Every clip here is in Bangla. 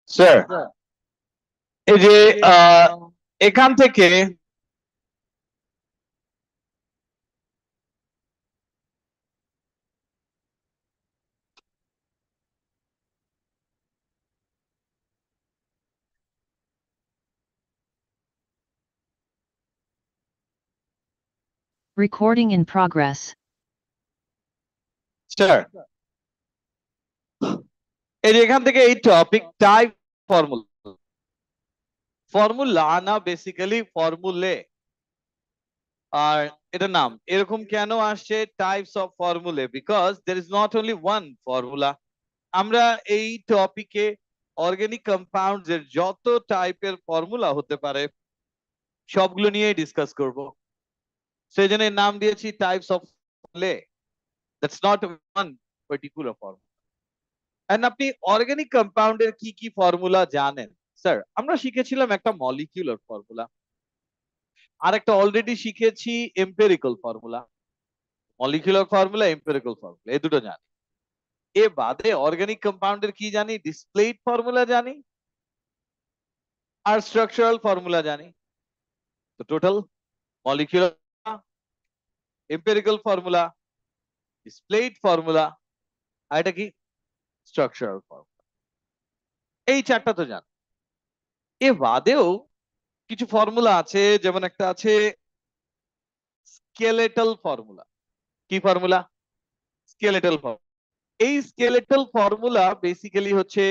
স্যার, এই যে এখান থেকে Recording in progress. স্যার, এই যে এখান থেকে এই টপিক টাইপ ফর্মুলা ফর্মুলা না বেসিক্যালি ফর্মুলে, আর এটা নাম এরকম কেন আসছে types of ফর্মুলে? Because there is not only one formula. আমরা এই টপিকে অর্গানিক কম্পাউন্ডস এর যত টাইপের ফর্মুলা হতে পারে সবগুলো নিয়ে ডিসকাস করব। সেই জন্য নাম দিয়েছি types of formulae. That's not one particular formula. And আপনি অর্গানিক কম্পাউন্ডের কি কি ফর্মুলা জানেন? স্যার, আমরা শিখেছিলাম একটা মলিকিউলার ফর্মুলা, আর একটা অলরেডি শিখেছি empirical formula. Molecular formula, empirical formula, এই দুটো জানি। এ বাদে অর্গানিক কম্পাউন্ডের কি জানি? ডিসপ্লেড ফর্মুলা জানি আর স্ট্রাকচারাল ফর্মুলা জানি। তো total molecular, empirical formula, displayed formula, আর এটা কি? Structural formula. এই চারটা তো জানি। এ বাদেও কিছু ফর্মুলা আছে, যেমন একটা আছে স্কেলেটাল ফর্মুলা। কি ফর্মুলা? Skeletal formula. এই স্কেলেটাল ফর্মুলা বেসিক্যালি হচ্ছে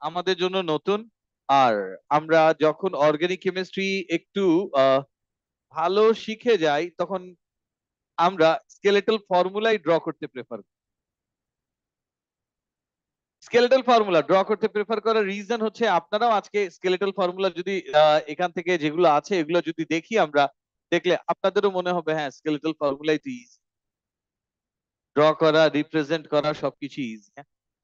আমাদের জন্য নতুন। আর আমরা যখন অর্গানিক কেমিস্ট্রি একটু ভালো শিখে যাই তখন আমরা স্কেলেটাল ফর্মুলাই ড্র করতে প্রেফার করি। স্কেলেটাল ফর্মুলা ড্র করতে প্রেফার করার রিজন হচ্ছে, আপনারাও আজকে স্কেলেটাল ফর্মুলা যদি এখান থেকে যেগুলো আছে এগুলো যদি দেখি আমরা, দেখলে আপনাদেরও মনে হবে হ্যাঁ স্কেলেটাল ফর্মুলাই তো ইজি, ড্র করা, রিপ্রেজেন্ট করা সবকিছু ইজি।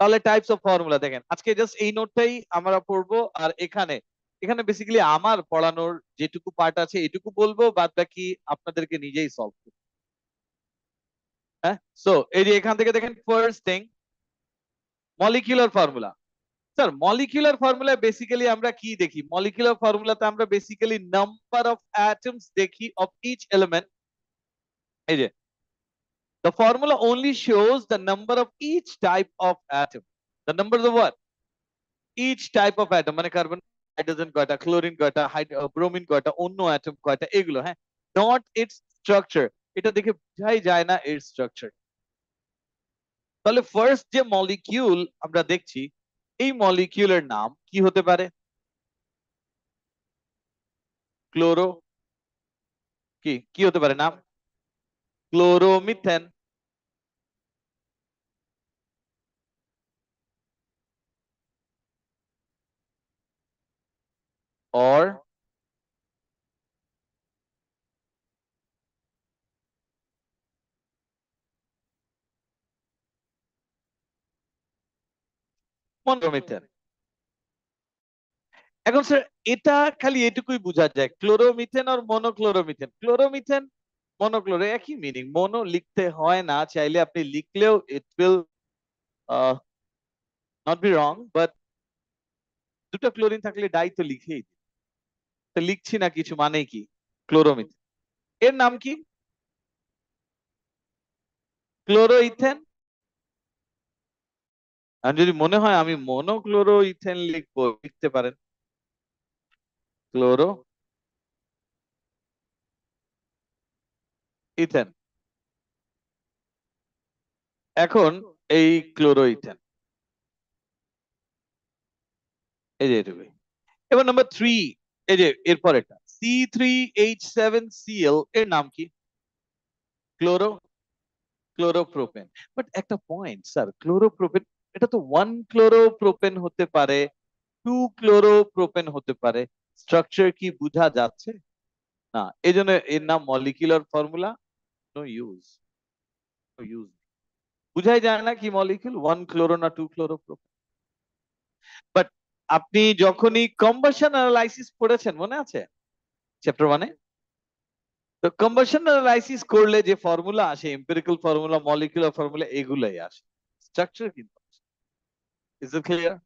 তাহলে টাইপস অফ ফর্মুলা দেখেন, আজকে জাস্ট এই নোটটাই আমরা পড়বো। আর এখানে এখানে বেসিক্যালি আমার পড়ানোর যেটুকু পার্ট আছে এটুকু বলবো, বাদ বাকি আপনাদেরকে নিজেই সলভ করতে। হ্যাঁ, সো এই যে এখান থেকে দেখেন, first thing molecular formula. Sir, molecular ফর্মুলায় বেসিক্যালি আমরা কি দেখি? মলিকিউলার ফর্মুলাতে আমরা বেসিক্যালি নাম্বার অফ অ্যাটমস দেখি অফ ইচ এলিমেন্ট। এই যে the formula only shows the number of each type of atom. The number of what? Each type of atom, মানে কার্বন, হাইড্রোজেন কয়টা, ক্লোরিন কয়টা, ব্রোমিন কয়টা, অন্য অ্যাটম কয়টা, এগুলো। হ্যাঁ, নট ইটস স্ট্রাকচার। এটা দেখে বোঝাই যায় না এর স্ট্রাকচার। তাহলে ফার্স্ট যে মলিকিউল আমরা দেখছি, এই মলিকিউলের নাম কি হতে পারে? ক্লোরো, কি কি হতে পারে নাম? ক্লোরোমিথেন। অর মনোমিথেন। এখন স্যার, এটা খালি এটুকুই বোঝা যায়, ক্লোরোমিথেন আর মনোক্লোরোমিথেন। ক্লোরোমিথেন মনোক্লোরো একই মিনিং, মনো লিখতে হয় না, চাইলে আপনি লিখলেও it will not be wrong, but দুটো ক্লোরিন থাকলে ডাই তো লিখেই দিই। তো লিখছি না কিছু মানে কি? ক্লোরোমিথেন। এর নাম কি? ক্লোরোইথেন। আর যদি মনে হয় আমি মনোক্লোরোইথেন লিখবো, লিখতে পারেন ক্লোরো ইথেন। এখন এই ক্লোরোইথেন, এই যে এটুকু। এবার নাম্বার 3, এই যে এরপর এটা C3H7Cl, এর নাম কি? Chloro chloropropane. বাট একটা পয়েন্ট স্যার, ক্লোরোপ্রোপেন এটা তো 1 ক্লোরোপ্রোপেন হতে পারে, 2 ক্লোরোপ্রোপেন হতে পারে। স্ট্রাকচার কি বোঝা যাচ্ছে? না, এই জন্য এর নাম molecular formula no use. No use, বুঝাই যায় না কি মলিকিউল, 1 ক্লোরো না 2 ক্লোরোপ্রোপেন। বাট আপনি যখনই কম্বাসন অ্যানালাইসিস পড়েছেন, মনে আছে চ্যাপ্টার 1-এ? তো কম্বাসন অ্যানালাইসিস করলে যে ফর্মুলা আসে, এম্পিরিক্যাল ফর্মুলা, মলিকিউলার ফর্মুলা, এগুলাই আসে, স্ট্রাকচার কিন্তু। Is it clear?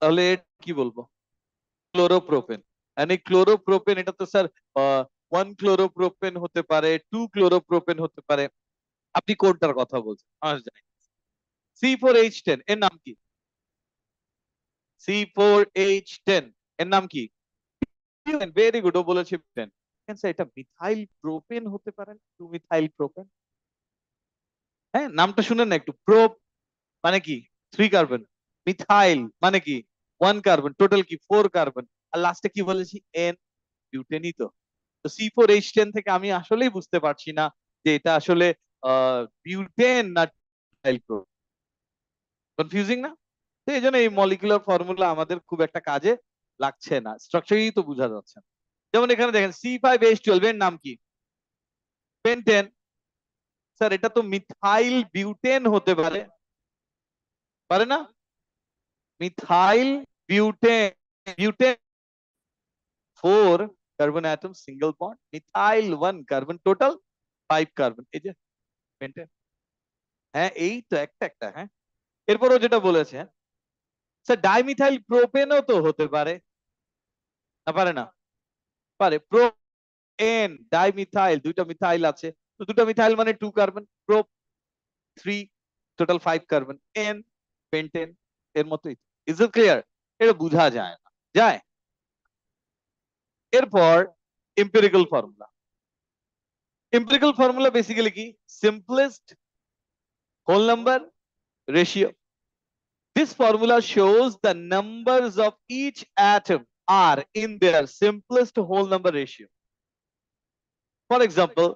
তাহলে কি বলবো? ক্লোরোপ্রোপেন। এন্ড এই ক্লোরোপ্রোপেন এটা তো স্যার 1 ক্লোরোপ্রোপেন হতে পারে, 2 ক্লোরোপ্রোপেন হতে পারে। আপনি কোনটার কথা বলছেন? জানি। C4H10 এর নাম কি? C4H10 এর নাম কি? ভেরি গুড, ও বলেছে 10। এটা মিথাইল প্রোপেন হতে পারে না? 2 মিথাইল প্রোপেন। হ্যাঁ, নামটা শুনেন না একটু। প্রোপ মানে কি? 3 কার্বন। মিথাইল মানে কি? 1 কার্বন। টোটাল কি? 4 কার্বন। আর লাস্টে কি বলেছি? এন, বিউটেনই তো। তো C4H10 থেকে আমি আসলেই বুঝতে পারছি না যে এটা আসলে বিউটেন না মিথাইল প্রোপ। কনফিউজিং না? তো এই জন্য এই মলিকুলার ফর্মুলা আমাদের খুব একটা কাজে লাগছে না, স্ট্রাকচারই তো বোঝা যাচ্ছে না। যেমন এখানে দেখেন C5H12 এর নাম কি? পেন্টেন। স্যার এটা তো মিথাইল বিউটেন হতে পারে, পারে না? Methyl butane. Butane 4 carbon atom, single bond. Methyl 1 carbon, total 5 carbon. এই যে পেন্টেন। হ্যাঁ, এই তো একটা একটা। হ্যাঁ, এরপরও যেটা বলেছে, স্যার ডাইমিথাইল প্রোপেনও তো হতে পারে, না পারে না? পারে। প্রোপেন ডাইমিথাইল, 2টা মিথাইল আছে, তো 2টা মিথাইল মানে 2 carbon. Prop 3, total 5 carbon. N, pentane. এর মতোই। Is it clear? এটা বোঝা যায় না, যায়? এরপর empirical formula. Empirical formula basically কি? Simplest whole number ratio. This formula shows the numbers of each atom are in their simplest whole number ratio. For example,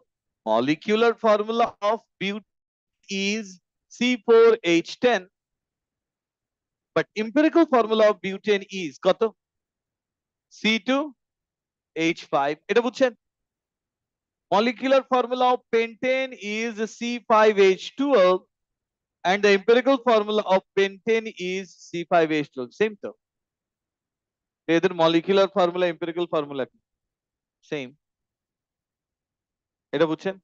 molecular formula of butane is C4H10, but empirical formula of butane is কত? C2H5. এটা বুঝছেন? Molecular formula of pentane is C5H12, and the empirical formula of pentane is C5H12. Same তো? এদের molecular formula empirical formula same. এটা বুঝছেন?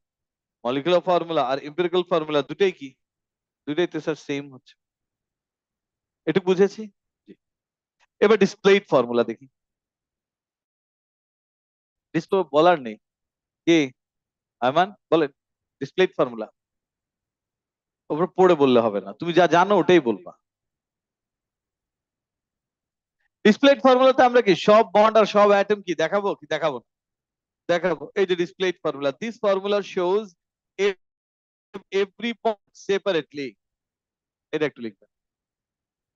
মলিকুলার ফর্মুলা আর এম্পিরিক্যাল ফর্মুলা দুটোই কি? দুটোই তো স্যার সেম হচ্ছে। এটা বুঝেছি। এবার ডিসপ্লেড ফর্মুলা দেখি। ডিসপ্লে বলার নেই কি? আমান বলেন ডিসপ্লেড ফর্মুলা। ওপর পড়ে বললে হবে না, তুমি যা জানো ওটাই বলবা। ডিসপ্লেড ফর্মুলাতে আমরা কি সব বন্ড আর সব অ্যাটম কি দেখাবো কি দেখাবো না? দেখাবো। এই যে displayed formula, this formula shows every bond separately. এটা একটু লিখবেন।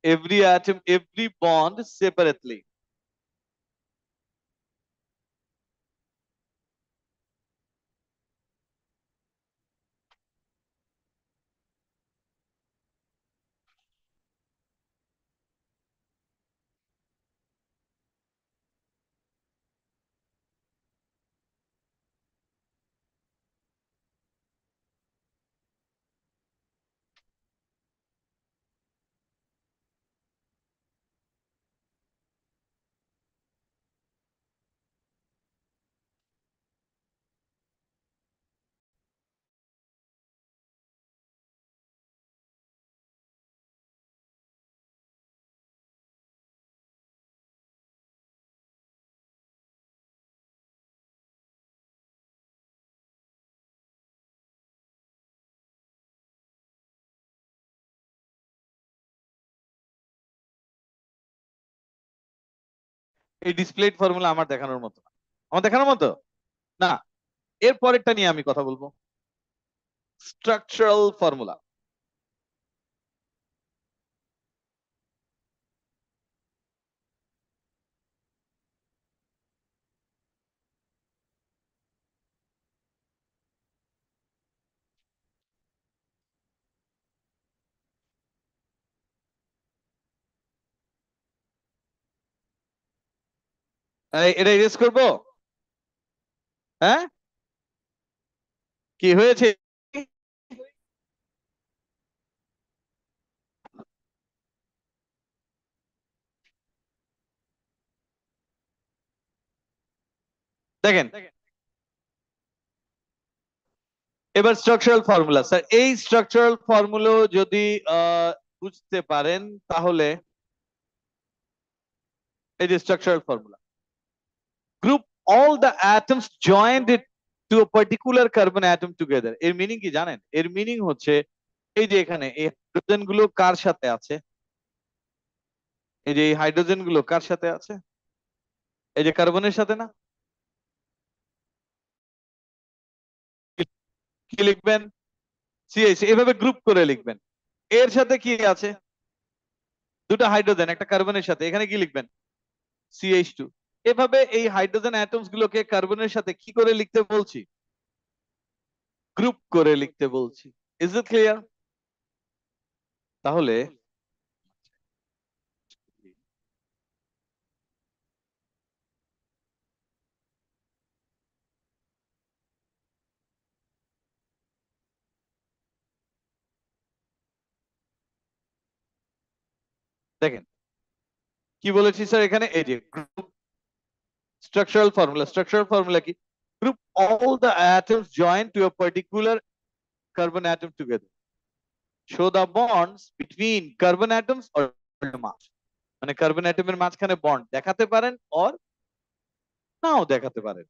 Every atom, every bond separately. এই ডিসপ্লেড ফর্মুলা আমার দেখানোর মতো না। আমার দেখানোর মতো না। এর পরেরটা নিয়ে আমি কথা বলবো, স্ট্রাকচারাল ফর্মুলা। এটা ইরেজ করবো? হ্যাঁ, কি হয়েছে? দেখেন এবার স্ট্রাকচারাল ফর্মুলা। স্যার এই স্ট্রাকচারাল ফর্মুলা যদি বুঝতে পারেন তাহলে এই যে structural formula, group all the atoms joined it to a particular carbon atom together। এর মিনিং কি জানেন? এর মিনিং হচ্ছে এই যে এখানে এই হাইড্রোজেন গুলো কার সাথে আছে, এই যে এই হাইড্রোজেন গুলো কার সাথে আছে, এই যে কার্বনের সাথে না? কি লিখবেন? সিএইচ, এভাবে গ্রুপ করে লিখবেন। এর সাথে কি আছে? দুটো হাইড্রোজেন একটা কার্বনের সাথে, এখানে কি লিখবেন? CH2। এভাবে এই হাইড্রোজেন অ্যাটমস গুলোকে কার্বনের সাথে কি করে লিখতে বলছি? গ্রুপ করে লিখতে বলছি। Is it clear? তাহলে দেখেন কি বলেছি স্যার এখানে, এই যে group structural formula, structural formula কি? Group all the atoms joined to a particular carbon atom together, show the bonds between carbon atoms or mass। মানে কার্বন অ্যাটমের মাঝখানে বন্ড দেখাতে পারেন অর নাও দেখাতে পারেন।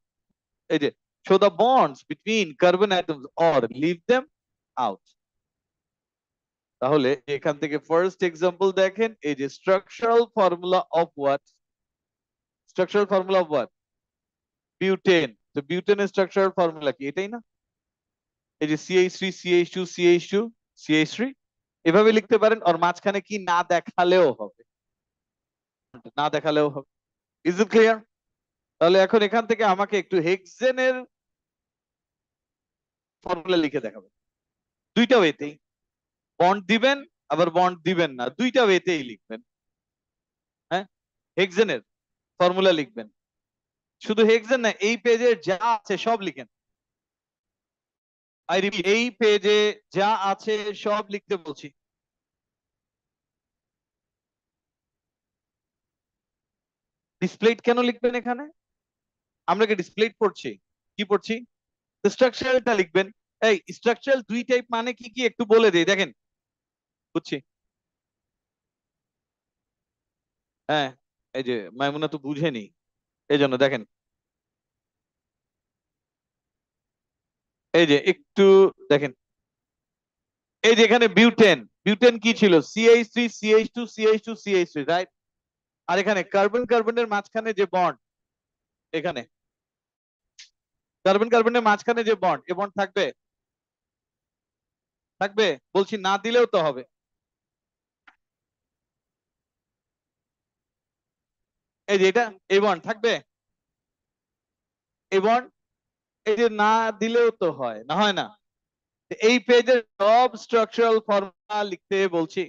এই যে show the bonds between carbon atoms or leave them out। তাহলে এখান থেকে ফার্স্ট এক্সাম্পল দেখেন, এই যে structural formula of what, structural formula of what? Butane. তো বিউটেনের স্ট্রাকচারাল ফর্মুলা কি? এটাই না? এই যে CH3 CH2 CH2 CH3, এভাবে লিখতে পারেন। আর মাঝখানে কি না দেখালেও হবে, না দেখালেও হবে। Is it clear? তাহলে এখন এখান থেকে আমাকে একটু হেক্সেনের ফর্মুলা লিখে দেখাবেন। দুইটা ওয়েতেই বন্ড দিবেন, আবার বন্ড দিবেন না, দুইটা ওয়েতেই লিখবেন। হ্যাঁ, হেক্সেনের ফর্মুলা লিখবেন। শুধু হেক্সেন না, এই পেজে যা আছে সব লিখেন। আই রিপিট, এই পেজে যা আছে সব লিখতে বলছি। ডিসপ্লেট কেন লিখবেন এখানে? আমরা কি ডিসপ্লেট পড়ছি? কি পড়ছি? স্ট্রাকচারালটা লিখবেন। এই স্ট্রাকচারাল দুই টাইপ মানে কি কি একটু বলে দেই, দেখেন। বুঝছি। হ্যাঁ, এই যে মাইমুনা তো বুঝেনি, এই জন্য দেখেন, এই যে একটু দেখেন, এই যে এখানে বিউটেন, বিউটেন কি ছিল? CH3 CH2 CH2 CH3, right? আর এখানে কার্বন কার্বনের মাঝখানে যে বন্ড, এখানে কার্বন কার্বনের মাঝখানে যে বন্ড, এ বন্ড থাকবে? থাকবে বলছি, না দিলেও তো হবে। এই যে এটা, এই বন্ড থাকবে, এই বন্ড, এই যে না দিলেও তো হয়, না হয় না? এই পেজের সব স্ট্রাকচারাল ফর্মুলা লিখতে বলছি।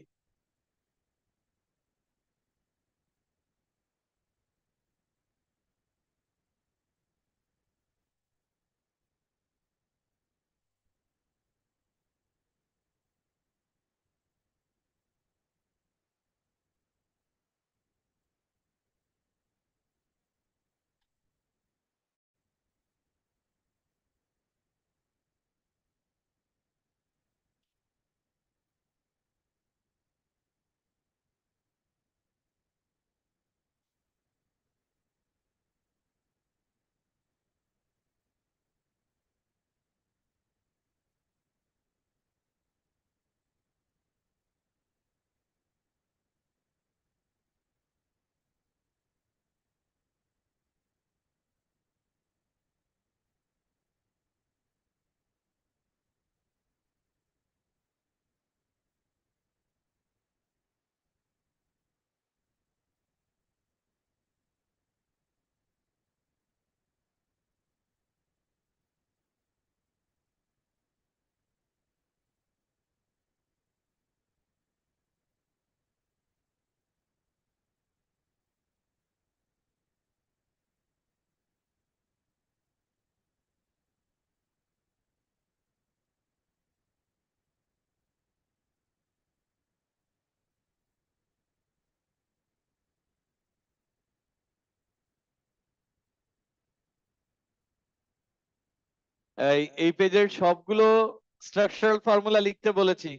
এই পেজের সবগুলো স্ট্রাকচারাল ফর্মুলা লিখতে বলেছি।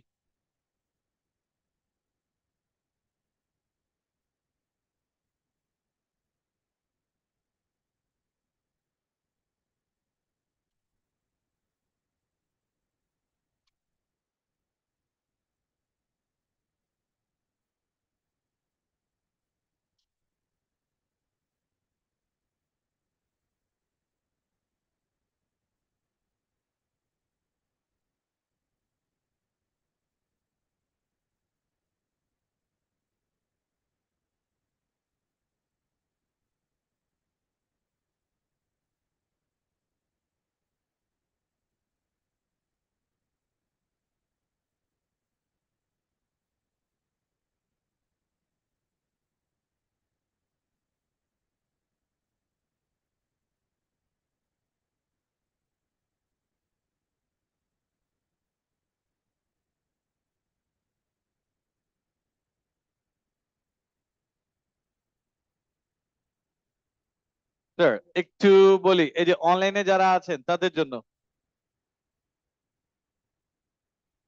স্যার একটু বলি, এই যে অনলাইনে যারা আছেন তাদের জন্য,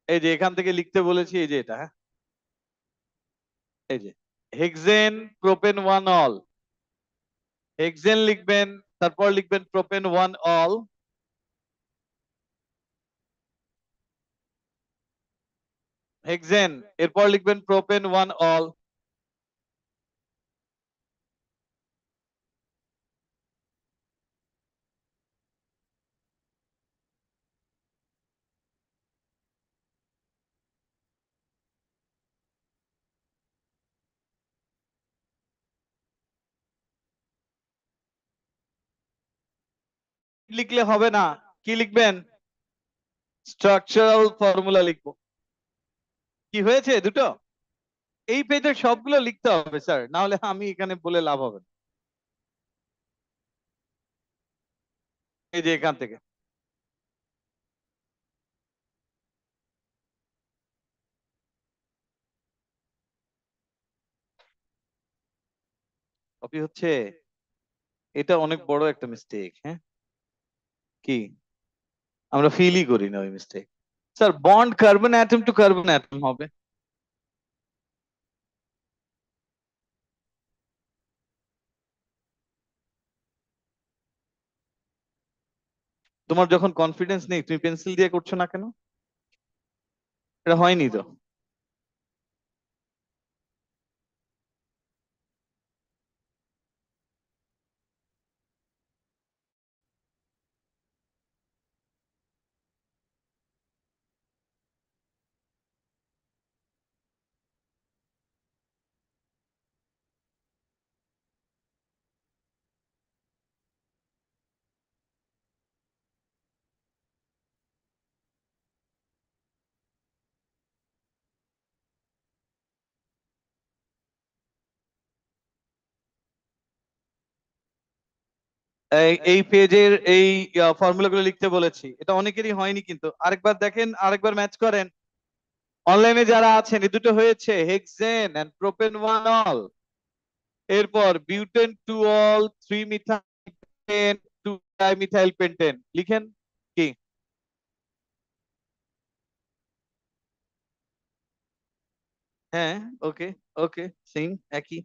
এই যে এখান থেকে লিখতে বলেছি, এই যে এটা, হ্যাঁ, এই যে hexane propane one all, hexane লিখবেন, তারপর লিখবেন প্রোপেন ওয়ান অল, হেক্সেন, এরপর লিখবেন প্রোপেন ওয়ান অল। লিখলে হবে না, কি লিখবেন? স্ট্রাকচারাল ফর্মুলা লিখবো। কি হয়েছে দুটো? এই পেজের সবগুলো লিখতে হবে স্যার, না হলে আমি এখানে বলে লাভ হবে না। এই যে এখান থেকে কপি হচ্ছে, এটা অনেক বড় একটা মিস্টেক, হ্যাঁ। কি? আমরা ফিলই করি না ওই mistake. Sir bond carbon atom to carbon atom হবে। তোমার যখন কনফিডেন্স নেই তুমি পেন্সিল দিয়ে করছো না কেন? এটা হয়নি তো। এই পেজের এই ফর্মুলা গুলো লিখতে বলেছি, এটা অনেকেরই হয়নি, কিন্তু আরেকবার দেখেন, আরেকবার ম্যাচ করেন। অনলাইনে যারা আছেন এই দুটো হয়েছে, hexane and propane one ol, এরপর butane two ol, three methyl two dimethyl pentane লিখেন। কি? হ্যাঁ, ওকে, ওকে, সেম, একই।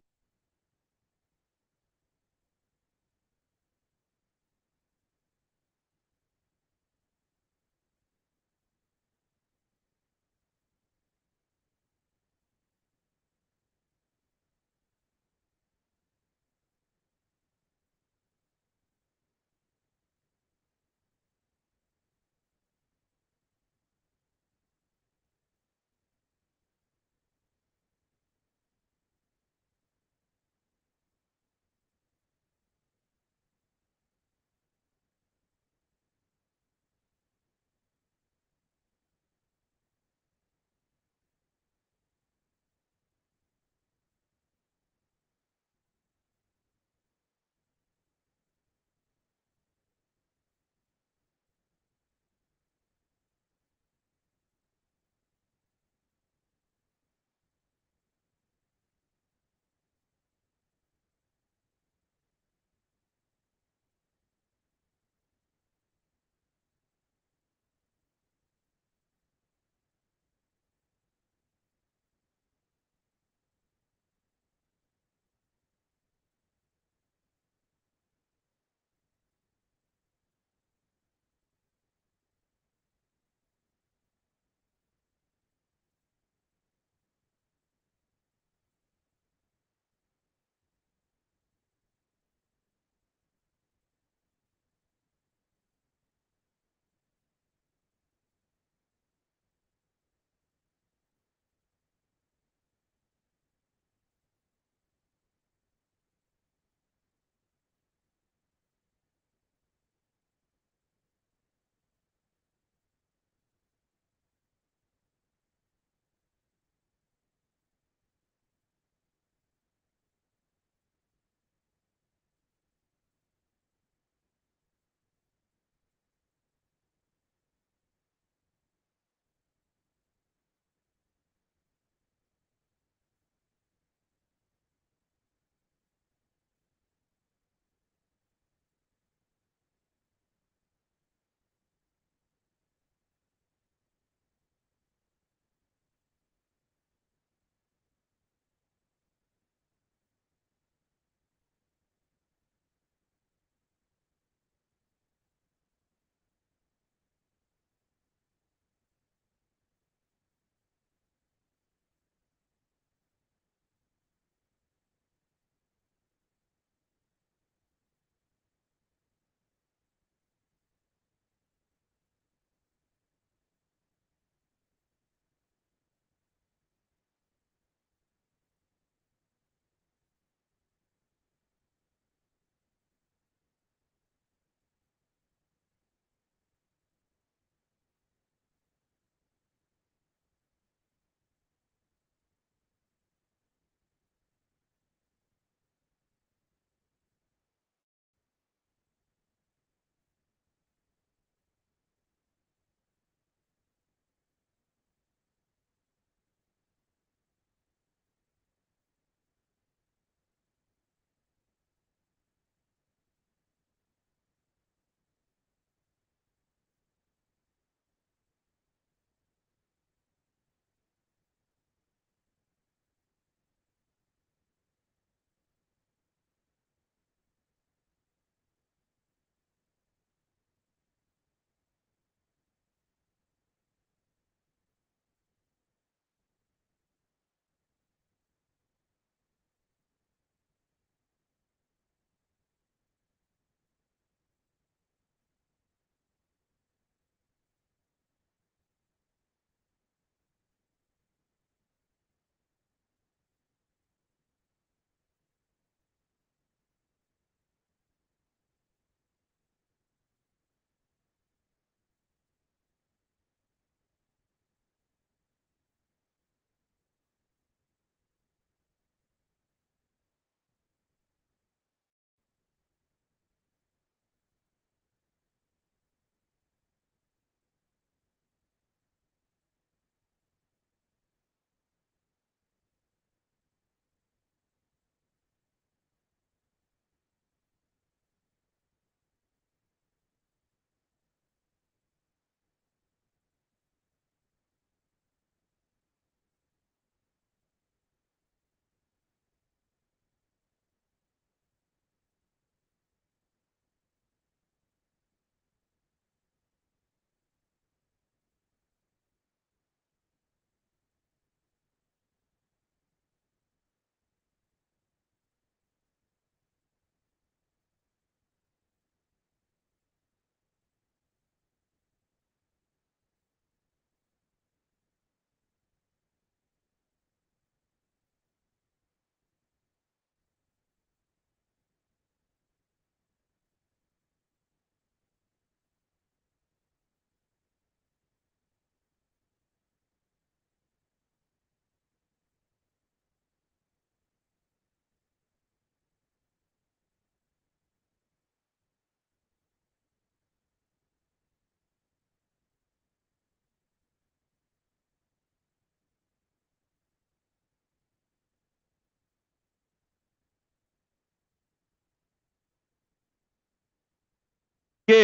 কে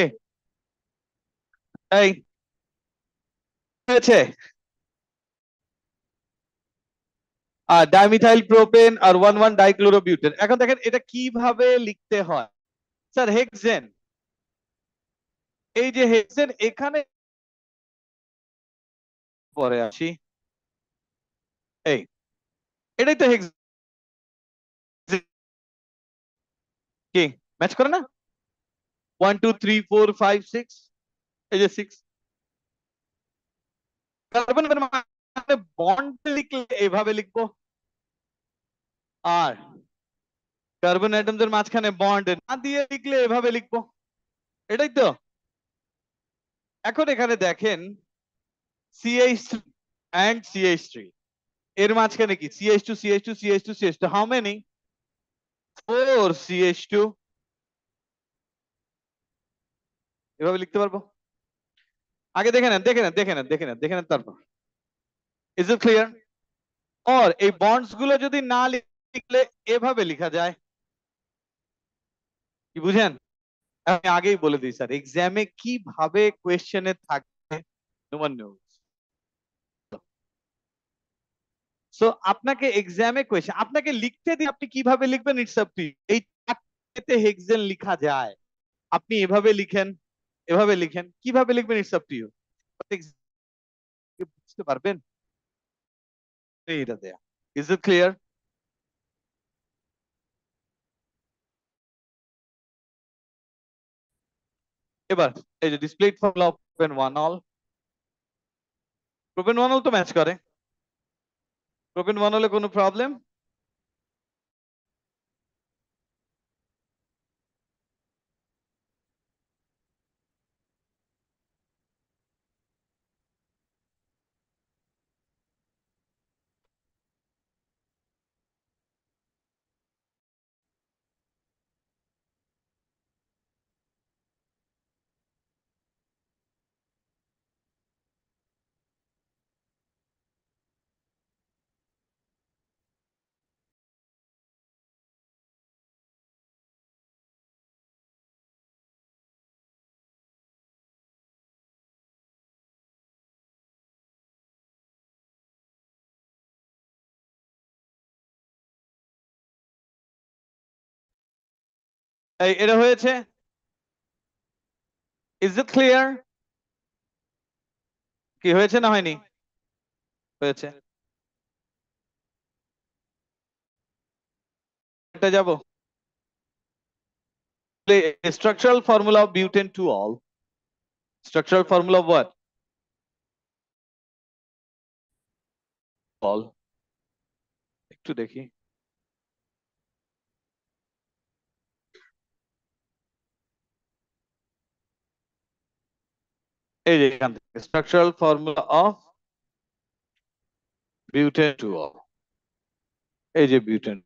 এই হয়েছে ডাইমিথাইল প্রোপেন আর 1,1 ডাইক্লোরোবিউটেন। এখন দেখেন এটা কিভাবে লিখতে হয় স্যার। হেক্সেন, এই যে হেক্সেন এখানে পরে আসি, এই এটাই তো হেক্সেন। কি ম্যাচ করে না? 1 2 3 4 5 6, এই যে 6 কার্বন মানে বন্ড লিখলে এভাবে লিখবো, আর কার্বন অ্যাটমদের মাঝখানে বন্ড না দিয়ে লিখলে এভাবে লিখবো, এটাই তো। এখন এখানে দেখেন CH3 and CH3 এর মাঝখানে কি CH2 CH2 CH2 CH2, how many? 4 CH2, এভাবে লিখতে পারবো। আগে দেখে নেন দেখে নেন দেখে নেন দেখে নেন দেখে নেন তারপর। Is it clear? আর এই বন্ডস গুলো যদি না লিখলে এভাবে লেখা যায়, কি বুঝেন? আমি আগেই বলে দিই স্যার, এক্সামে কিভাবে কোয়েশ্চেনে থাকবে তোমার নিউজ। সো আপনাকে এক্সামে কোয়েশ্চেন আপনাকে লিখতে দিই, আপনি কিভাবে লিখবেন ইটস আপ টু ইউ। এই চারটেতে হেক্সেন লেখা যায়, আপনি এভাবে লিখেন এভাবে লিখেন, কিভাবে লিখবেন ইটস আপ টু ইউ। বুঝতে পারবেন এটা দেয়া। Is it clear? এবার এই যে displayed formula propane 1 all, propane 1 all তো ম্যাচ করে। প্রোপেন 1 হলে কোনো প্রবলেম? এই এটা হয়েছে, ইজ ইট ক্লিয়ার? কি হয়েছে না হয়নি? হয়েছে। এটা যাব structural formula of butane two all. Structural formula of what? All. একটু দেখি, এই যে এখান থেকে structural formula of butane two all, এই যে বিউটেন।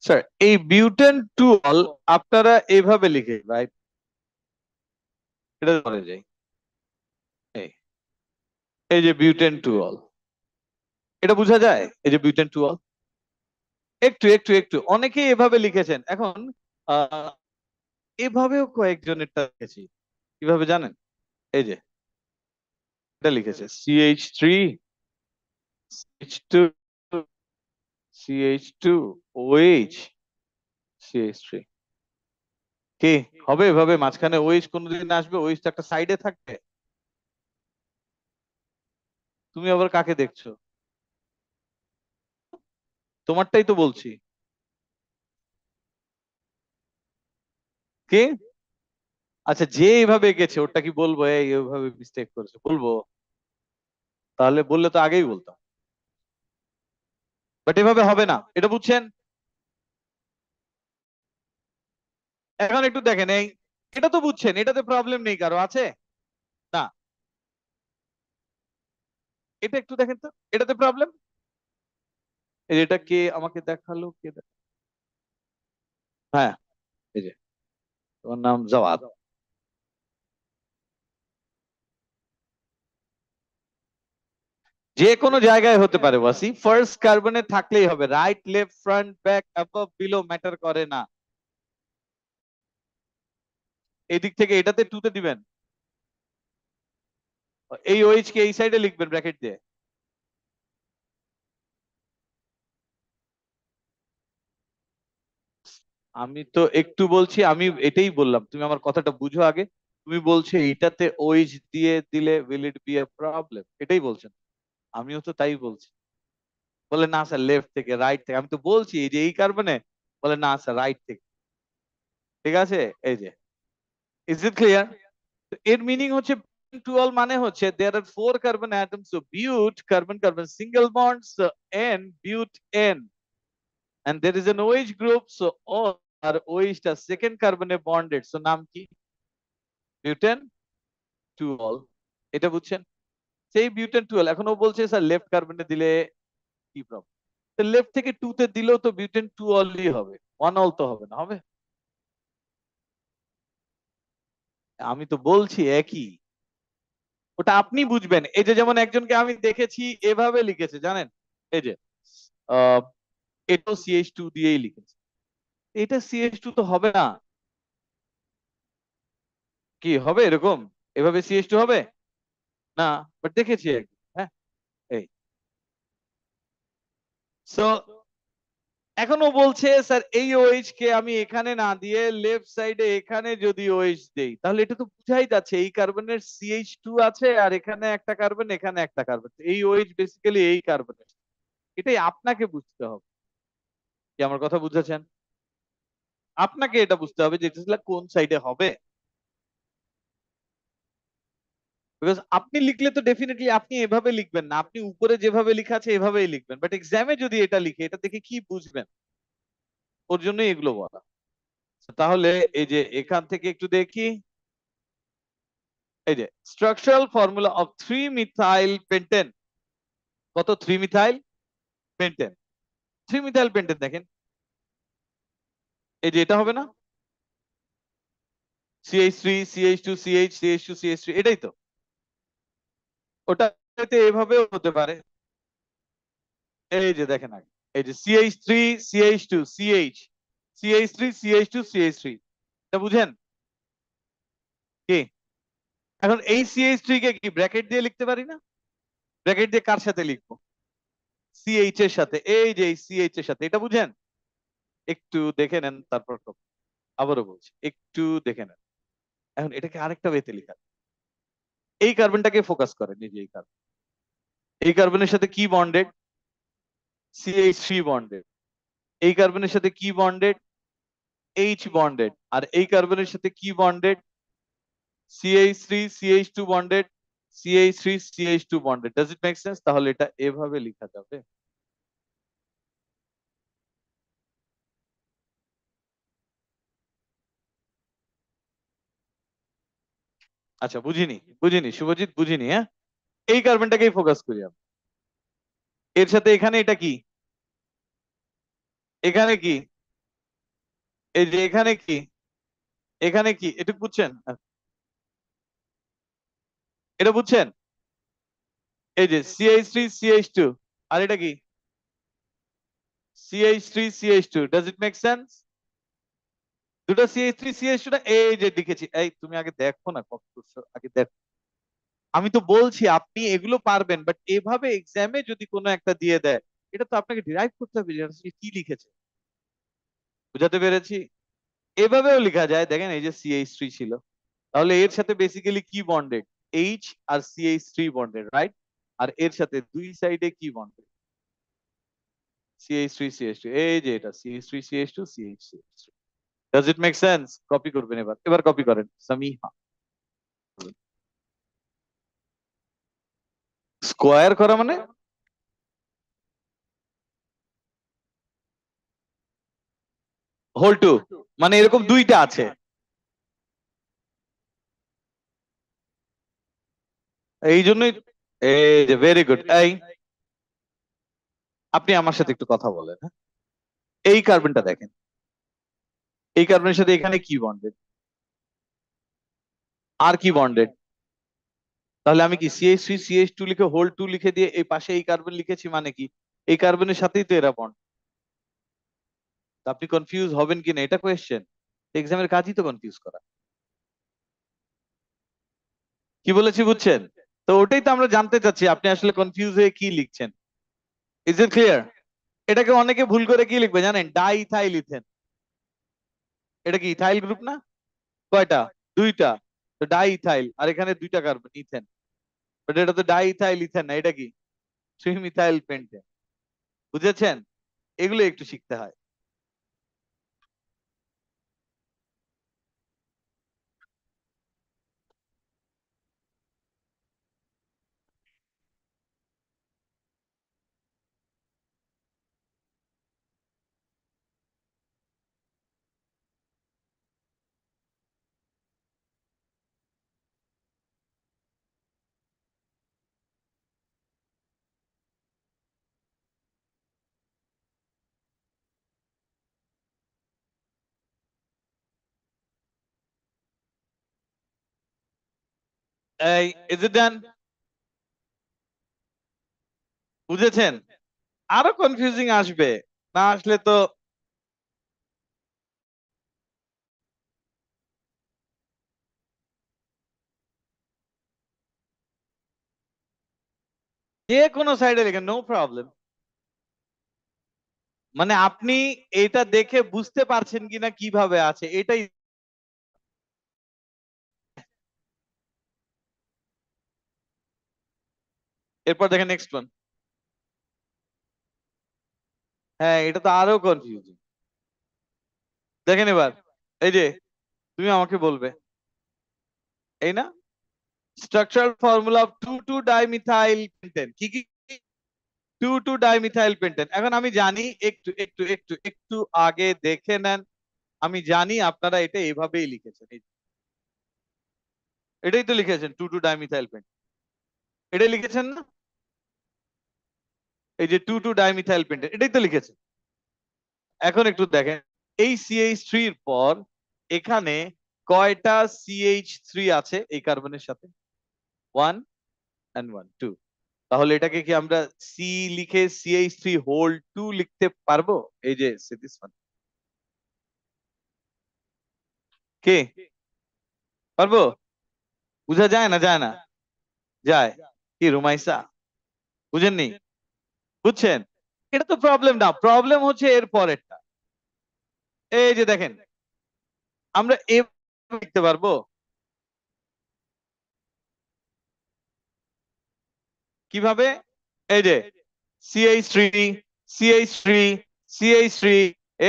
স্যার এই বিউটেন টু অল আপনারা এইভাবে লিখে রাইট, এটা করে যাই, এই এই যে বিউটেন টু অল, এটা বোঝা যায় এই যে বিউটেন টু অল। একটু একটু একটু অনেকেই এভাবে লিখেছেন। এখন আহ এভাবেও কয়েকজনেরটা লিখেছি, কিভাবে জানেন? এই যে এটা লিখেছে CH3 CH2 CH2 OH CH3। কি হবে এভাবে মাঝখানে OH কোনদিন আসবে? OH তো একটা সাইডে থাকবে। তুমি আবার কাকে দেখছো? তোমারটাই তো বলছি। কে? আচ্ছা যে এইভাবে এঁকেছে ওটা কি বলবো এই ওইভাবে মিস্টেক করেছে বলবো? তাহলে বললে তো আগেই বলতাম। বাট এভাবে হবে না, এটা বুঝছেন? এখন একটু দেখেন, এই এটা তো বুঝছেন, এটাতে প্রবলেম নেই কারো আছে? না, এটা একটু দেখেন তো, এটাতে প্রবলেম। এটা কে আমাকে দেখালো, হ্যাঁ এই যে তোমার নাম জওয়াদ। যে কোনো জায়গায় হতে পারে ওয়াসি, ফার্স্ট কার্বনে থাকলেই হবে, right left front back above below matter করে না। এই দিক থেকে এটাতে 2 তে দিবেন, এই OH কে এই সাইডে লিখবেন ব্র্যাকেট দিয়ে। আমি তো একটু বলছি, আমি এটাই বললাম, তুমি আমার কথাটা বুঝো আগে। তুমি বলছো এইটাতে OH দিয়ে দিলে will it B A problem, এটাই বলছেন। আমিও তো তাই বলছি। বলে না স্যার লেফট থেকে রাইট থেকে, আমি তো বলছি এই যে এই কার্বনে, বলে না স্যার রাইট থেকে। ঠিক আছে, এই যে, ইজ ইট ক্লিয়ার? এর মিনিং হচ্ছে টুয়েলভ মানে হচ্ছে there are 4 carbon atoms, so but carbon carbon single bonds ane butane, and there is an OH group, so all are OH টা সেকেন্ড কার্বনে বন্ডেড, সো নাম কি? Butane twelve. এটা বুঝছেন? সেই বিউটেন টুয়েলভ, এখন ও বলছে স্যার লেফট কার্বনে দিলে কি প্রবলেম? তো লেফট থেকে 2 তে দিলেও তো বিউটেন টুয়েলভই হবে, 1 অল তো হবে না, হবে? আমি তো বলছি একই। ওটা আপনি বুঝবেন। এই যে যেমন একজনকে আমি দেখেছি এভাবে লিখেছে জানেন, এই যে আহ এটাও CH2 দিয়েই লিখেছে, এটা CH2 তো হবে না। কি হবে এরকম? এভাবে CH2 হবে না, বাট দেখেছি একদিন, হ্যাঁ। এই সো এখনো বলছে স্যার এই OH কে আমি এখানে না দিয়ে লেফট সাইডে এখানে যদি OH দেই, তাহলে এটা তো বুঝাই যাচ্ছে এই কার্বনের CH2 আছে আর এখানে একটা কার্বন, এখানে একটা কার্বন, এই OH বেসিক্যালি এই কার্বনের। এটাই আপনাকে বুঝতে হবে। কি আমার কথা বুঝেছেন? আপনাকে এটা বুঝতে হবে যে এটা কোন সাইডে হবে। বিকজ আপনি লিখলে তো ডেফিনেটলি আপনি এভাবে লিখবেন না, আপনি উপরে যেভাবে লেখা আছে এভাবেই লিখবেন, বাট এক্সামে যদি এটা লিখে এটা দেখে কি বুঝবেন? ওর জন্যই এগুলো বলা। তাহলে এই যে এখান থেকে একটু দেখি, এই যে structural formula of 3 methyl pentane. কত? 3 মিথাইল পেন্টেন। 3 মিথাইল পেন্টেন দেখেন, এই যে এটা হবে না, CH3 CH2 CH CH2 CH3, এটাই তো। ওটা এভাবেও হতে পারে। এই যে দেখেন আগে, এই যে CH3 CH2 CH CH3 CH2 CH3, এটা বুঝেন কি? এখন এই CH3 কে কি ব্র্যাকেট দিয়ে লিখতে পারি না? ব্র্যাকেট দিয়ে কার সাথে লিখবো? CH এর সাথে, এই যে এই CH এর সাথে, এটা বুঝেন? একটু দেখে নেন তারপর আবারও বলছি একটু দেখে নেন। এখন এটাকে আরেকটা ওয়েতে লেখা, এই কার্বনটাকে ফোকাস করেন, এই যে এই কার্বন, এই কার্বনের সাথে কি বন্ডেড? CH3 bonded. এই কার্বনের সাথে কি বন্ডেড? H bonded. আর এই কার্বনের সাথে কি bonded? CH3 CH2 bonded, CH3 CH2 bonded. Does it make sense? তাহলে এটা এভাবে লেখা যাবে। আচ্ছা বুঝিনি, বুঝিনি শুভজিৎ, বুঝিনি, হ্যাঁ। এই কার্বনটাকেই ফোকাস করি আমরা। এর সাথে এখানে এটা কি? এখানে কি? এই যে এখানে কি? এখানে কি? এটা বুঝছেন? এটা বুঝছেন? এই যে CH3 CH2, আর এটা কি? CH3 CH2, does it make sense? দুটো CH3 CH2 টা এই যে লিখেছি, এই তুমি আগে দেখো না কত করছো, আগে দেখো। আমি তো বলছি আপনি এগুলো পারবেন, বাট এভাবে এক্সামে যদি কোনো একটা দিয়ে দেয়, এটা তো আপনাকে ডিরাইভ করতে হবে যে আসলে কি লিখেছে। বুঝাতে পেরেছি? এভাবেও লেখা যায়, দেখেন এই যে CH3 ছিল, তাহলে এর সাথে বেসিক্যালি কি বন্ডেড? H আর CH3 বন্ডেড, রাইট? আর এর সাথে দুই সাইডে কি বন্ডেড? CH3 CH2, এই যে এটা CH3 CH2 CH3। Does it make sense? Copy করবেন, এবার এবার কপি করেন সামিহা। স্কোয়ার করা মানে? হোল টু, মানে এরকম দুইটা আছে। এই জন্যই, এই যে ভেরি গুড। এই আপনি আমার সাথে একটু কথা বলেন, হ্যাঁ? এই কার্বনটা দেখেন, এই কার্বনের সাথে এখানে কি বন্ডেড? আর কি বন্ডেড? তাহলে আমি কি CH3 CH2 লিখে হোল টু লিখে দিয়ে এই পাশে এই কার্বন লিখেছি, মানে কি এই কার্বনের সাথেই তো এরা বন্ড। আপনি কনফিউজ হবেন কিনা এটা কোয়েশ্চেন, এক্সামের কাজই তো কনফিউজ করা। কি বলেছি বুঝছেন? তো ওটাই তো আমরা জানতে চাচ্ছি, আপনি আসলে কনফিউজ হয়ে কি লিখছেন। Is it clear? এটাকে অনেকে ভুল করে কি লিখবে জানেন, ডাইথাইল ইথেন। এটা কি ইথাইল গ্রুপ না? কয়টা? দুইটা। তো ডাইথাইল, আর এখানে দুইটা কার্বন ইথেন। বাট এটা তো ডাইথাইল ইথেন না, এটা কি ট্রিমিথাইল পেন্টেন। বুঝেছেন? এগুলো একটু শিখতে হয়। এই, ইজ ইট ডান? বুঝেছেন? আরো কনফিউজিং আসবে, না আসলে তো। যে কোনো সাইডে লিখেন, নো প্রবলেম। মানে আপনি এটা দেখে বুঝতে পারছেন কিনা কিভাবে আছে এটাই। এরপর দেখেন নেক্সট ওয়ান। হ্যাঁ, এটা তো আরো কনফিউজিং। দেখেন এবার, এই যে তুমি আমাকে বলবে, এই না, structural formula of two two dimethyl pentane কি কি? Two two dimethyl pentane. এখন আমি জানি, একটু একটু একটু একটু আগে দেখে নেন। আমি জানি আপনারা এটা এভাবেই লিখেছেন, এটাই তো লিখেছেন, টু টু ডাইমিথাইল পেন্টেন। এটাই লিখেছেন না? এই যে টু টু ডাইমিথাইল পেন্টেন, এটাই তো লিখেছেন। এখন একটু দেখেন, এই CH3 এর পর এখানে কয়টা CH3 আছে এই কার্বনের সাথে? 1 and 1 2। তাহলে এটাকে কি আমরা সি লিখে CH3 হোল 2 লিখতে পারবো? এই যে দিস ওয়ান। কে পারবো? বুঝা যায় না, যায় না? যায়। কি রুমাইসা? বুঝেননি? বুঝছেন? এটা তো প্রবলেম না, প্রবলেম হচ্ছে এর পরেরটা। এই যে দেখেন, আমরা লিখতে পারবো কিভাবে? এই যে CH3, CH3, CH3,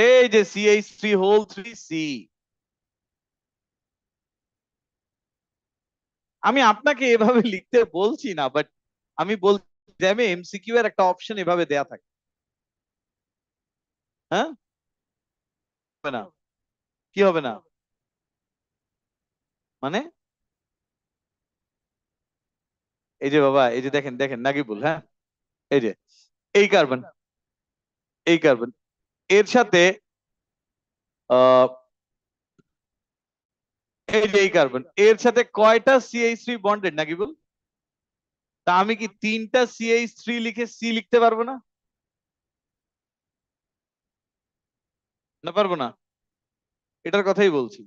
এই যে CH3 হোল 3 C। আমি আপনাকে এভাবে লিখতে বলছি না, বাট আমি বলছি জ্যামে MCQ এর একটা অপশন এভাবে দেয়া থাকে। হ্যাঁ, হবে না? কি হবে না? মানে এই যে বাবা, এই যে দেখেন দেখেন নাগিবুল, হ্যাঁ, এই যে এই কার্বন, এই কার্বন এর সাথে আহ এই যে এই কার্বন এর সাথে কয়টা CH3 বন্ডেড নাগিবুল? তা আমি কি তিনটা CH3 লিখে সি লিখতে পারবো না? না পারবো না? এটার কথাই বলছি।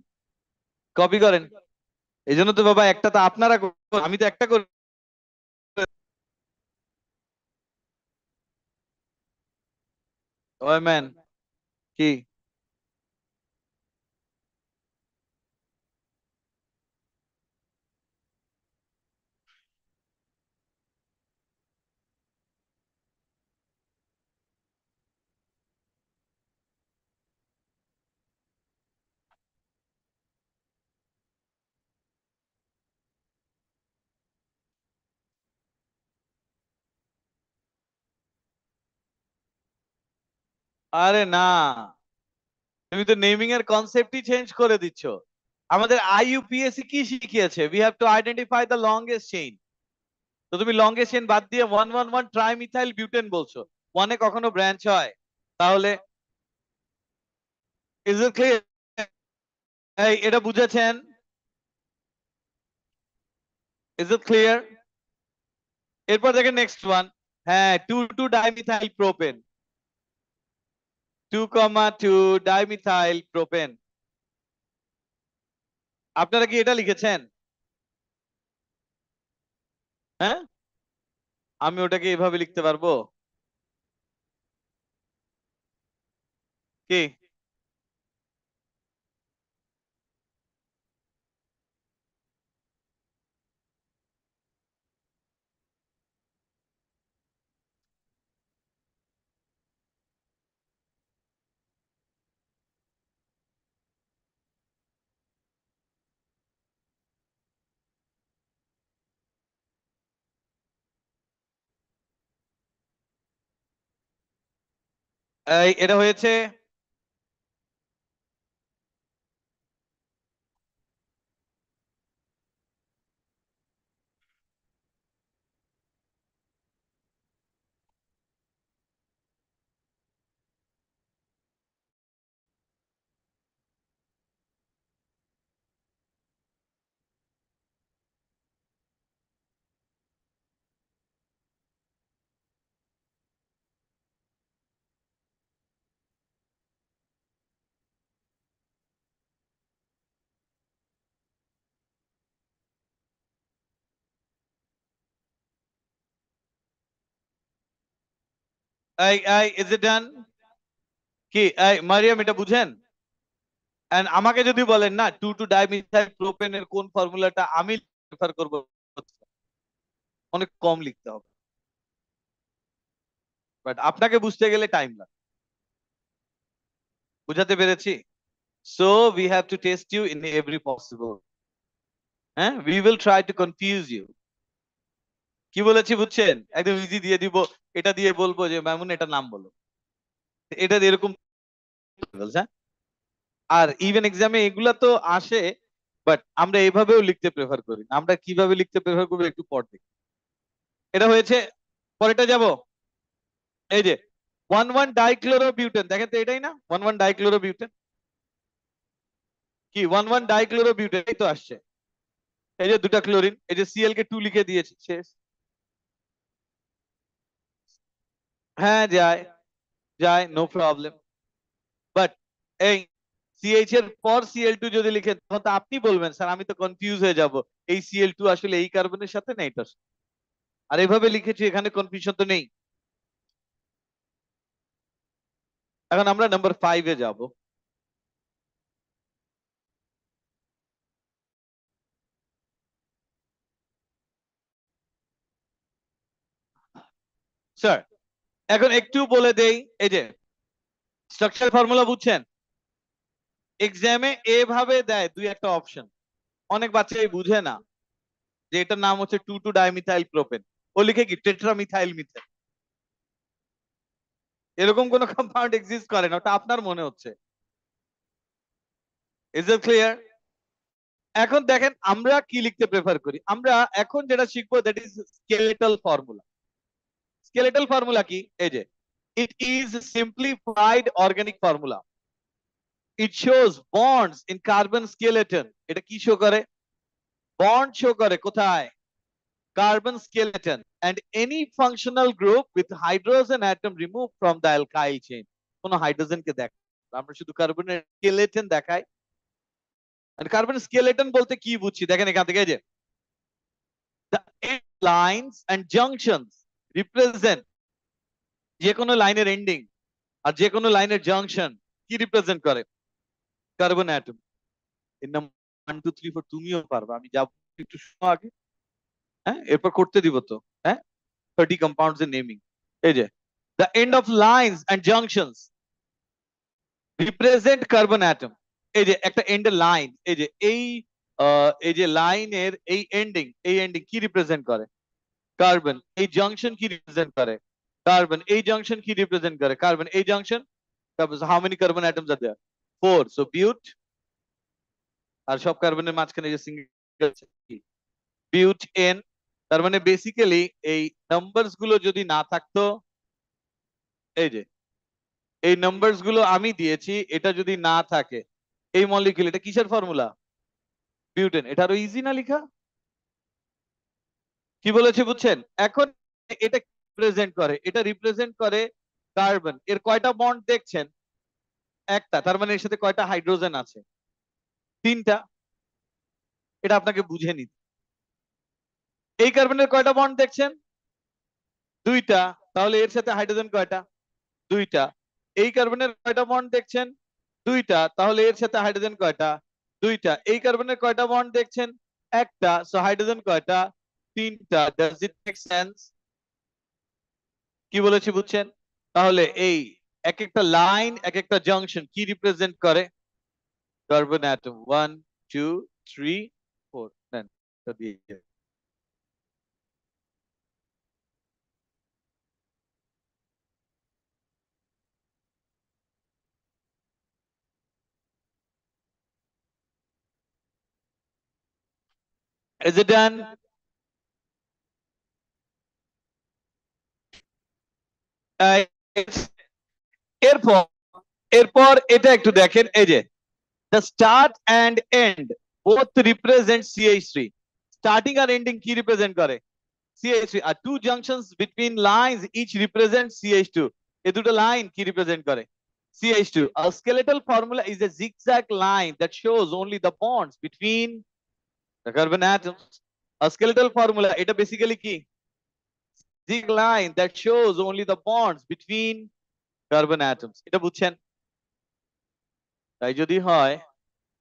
কপি করেন। এই জন্য তো বাবা, একটা তো আপনারা আমি তো একটা করি। ওই ম্যান, কি? আরে না, তুমি তো নেমিং এর কনসেপ্টই চেঞ্জ করে দিচ্ছ। আমাদের IUPAC কি শিখিয়েছে? We have to identify the longest chain. তো তুমি লংগেস্ট চেইন বাদ দিয়ে 111 ট্রাইমিথাইল বিউটেন বলছো। ওয়ানে কখনো ব্রাঞ্চ হয়? তাহলে ইজ ইট ক্লিয়ার? এই, এটা বুঝেছেন? Is it clear? এরপর দেখেন নেক্সট ওয়ান। হ্যাঁ, two two dimethyl propane, 2,2 dimethyl propane. আপনারা কি এটা লিখেছেন? হ্যাঁ, আমি ওটাকে এভাবে লিখতে পারবো কি? এটা হয়েছে ইজ ইট ডান? কি মারিয়াম, এটা বুঝেন? And আমাকে যদি বলেন না 2,2-ডাইমিথাইল প্রোপেনের কোন ফর্মুলাটা আমি প্রেফার করব, অনেক কম লিখতে হবে, বাট আপনাকে বুঝতে গেলে টাইম লাগবে। বুঝাতে পেরেছি? So we have to test you in every possible. হ্যাঁ, we will try to confuse you. কি বলেছি বুঝছেন? একদম ইজি দিয়ে দিব, এটা দিয়ে বলবো যে মামুন এটা নাম বলো, এটা দিয়ে এরকম বলছে, হ্যাঁ? আর ইভেন এক্সামে এগুলা তো আসে, বাট আমরা এভাবেও লিখতে প্রেফার করি না। আমরা কিভাবে লিখতে প্রেফার করবো একটু পর দেখি। এটা হয়েছে, পরেরটা যাব। এই যে 1,1-ডাইক্লোরোবিউটেন, দেখেন তো এটাই না 1,1-ডাইক্লোরোবিউটেন? কি 1,1-ডাইক্লোরোবিউটেন, এই তো আসছে। এই যে দুটা ক্লোরিন, এই যে সিএল কে 2 লিখে দিয়েছি, শেষ। হ্যাঁ যায়, যায়, নো প্রবলেম। বাট এই সিএইচ এর পর সিএল টু যদি লিখেন তখন তো আপনি বলবেন স্যার আমি তো কনফিউজ হয়ে যাব, এই সিএল টু আসলে এই কার্বনের সাথে না এটার সাথে। আর এভাবে লিখেছি, এখানে কনফিউশন তো নেই। এখন আমরা নাম্বার 5-এ যাব। স্যার এখন একটু বলে দেই, এই যে স্ট্রাকচার ফর্মুলা বুঝছেন? এক্সামে এভাবে দেয় দুই একটা অপশন, অনেক বাচ্চাই বুঝে না যে এটার নাম হচ্ছে 2,2-ডাইমিথাইল প্রোপেন। ও লিখে কি টেট্রামিথাইল মিথেন। এরকম কোন কম্পাউন্ড এক্সিস্ট করে না, ওটা আপনার মনে হচ্ছে। Is it clear? এখন দেখেন আমরা কি লিখতে প্রেফার করি। আমরা এখন যেটা শিখবো that is skeletal formula. Skeletal formula কি? এই যে it is simplified organic formula. It shows bonds in carbon skeleton. এটা কি শো করে? বন্ড শো করে কোথায়? Carbon skeleton. and any functional group with hydrogen atom removed from the alkyl chain। কোন হাইড্রোজেনকে দেখ, আমরা শুধু কার্বনের স্কেলেটন দেখাই। কার্বন স্কেলেটন বলতে কি বুঝছি দেখেন এখান থেকে, যে the end lines and junctions represent, যে কোনো লাইনের এন্ডিং আর যে কোনো লাইনের জাংশন কি রিপ্রেজেন্ট করে? Carbon atom. এর নাম 1 2 3 4 তুমিও পারবা, আমি যাব একটু শোনো আগে। হ্যাঁ, এরপর করতে দিব তো। হ্যাঁ, 30 কম্পাউন্ডস এর নেমিং। এই যে the end of lines and junctions represent carbon atom। এই যে একটা এন্ড লাইন, এই যে এই যে লাইনের এই এন্ডিং কি রিপ্রেজেন্ট করে? কার্বন। এই জাংশন কি রিপ্রেজেন্ট করে? কার্বন। এই জাংশন কি রিপ্রেজেন্ট করে? কার্বন। এই junction, how many carbon atoms are there? 4। So but. আর সব কার্বনের মাঝখানে যে সিঙ্গেল বিউট এন। তার মানে বেসিক্যালি এই নাম্বারস গুলো যদি না থাকতো, এই যে এই নাম্বারস গুলো আমি দিয়েছি, এটা যদি না থাকে, এই মলিকিউল, এটা কিসের ফর্মুলা? বিউটেন। এটা আরো ইজি না লেখা? কি বলেছে বুঝছেন? এখন এটা রিপ্রেজেন্ট করে, এটা রিপ্রেজেন্ট করে কার্বন। এর কয়টা বন্ড দেখছেন? একটা। তার মানে এর সাথে কয়টা হাইড্রোজেন আছে? 3টা। এটা আপনাকে বুঝে নিতে। এই কার্বনের কয়টা বন্ড দেখছেন? দুইটা। তাহলে এর সাথে হাইড্রোজেন কয়টা? দুইটা। এই কার্বনের কয়টা বন্ড দেখছেন? দুইটা। তাহলে এর সাথে হাইড্রোজেন কয়টা? দুইটা। এই কার্বনের কয়টা বন্ড দেখছেন? একটা। সো হাইড্রোজেন কয়টা? তিনটা। Does it make sense? কি বলেছি বুঝছেন? তাহলে এই এক একটা লাইন এক একটা জাংশন কি রিপ্রেজেন্ট করে? কার্বন অ্যাটম 1 2 3 4 নেন এটা দিয়ে। Is it done? এরপর এরপর এটা একটু দেখেন, এই যে the start and end both represent CH3. Starting R ending কি represent করে? CH3. আর two junctions between lines each represent CH2. এই দুটো লাইন কি represent করে? CH2. A skeletal formula is a zigzag line that shows only the bonds between the carbon atoms. A skeletal formula এটা বেসিক্যালি কি? Zigzag line that shows only the bonds between carbon atoms. এটা বুঝছেন? তাই যদি হয়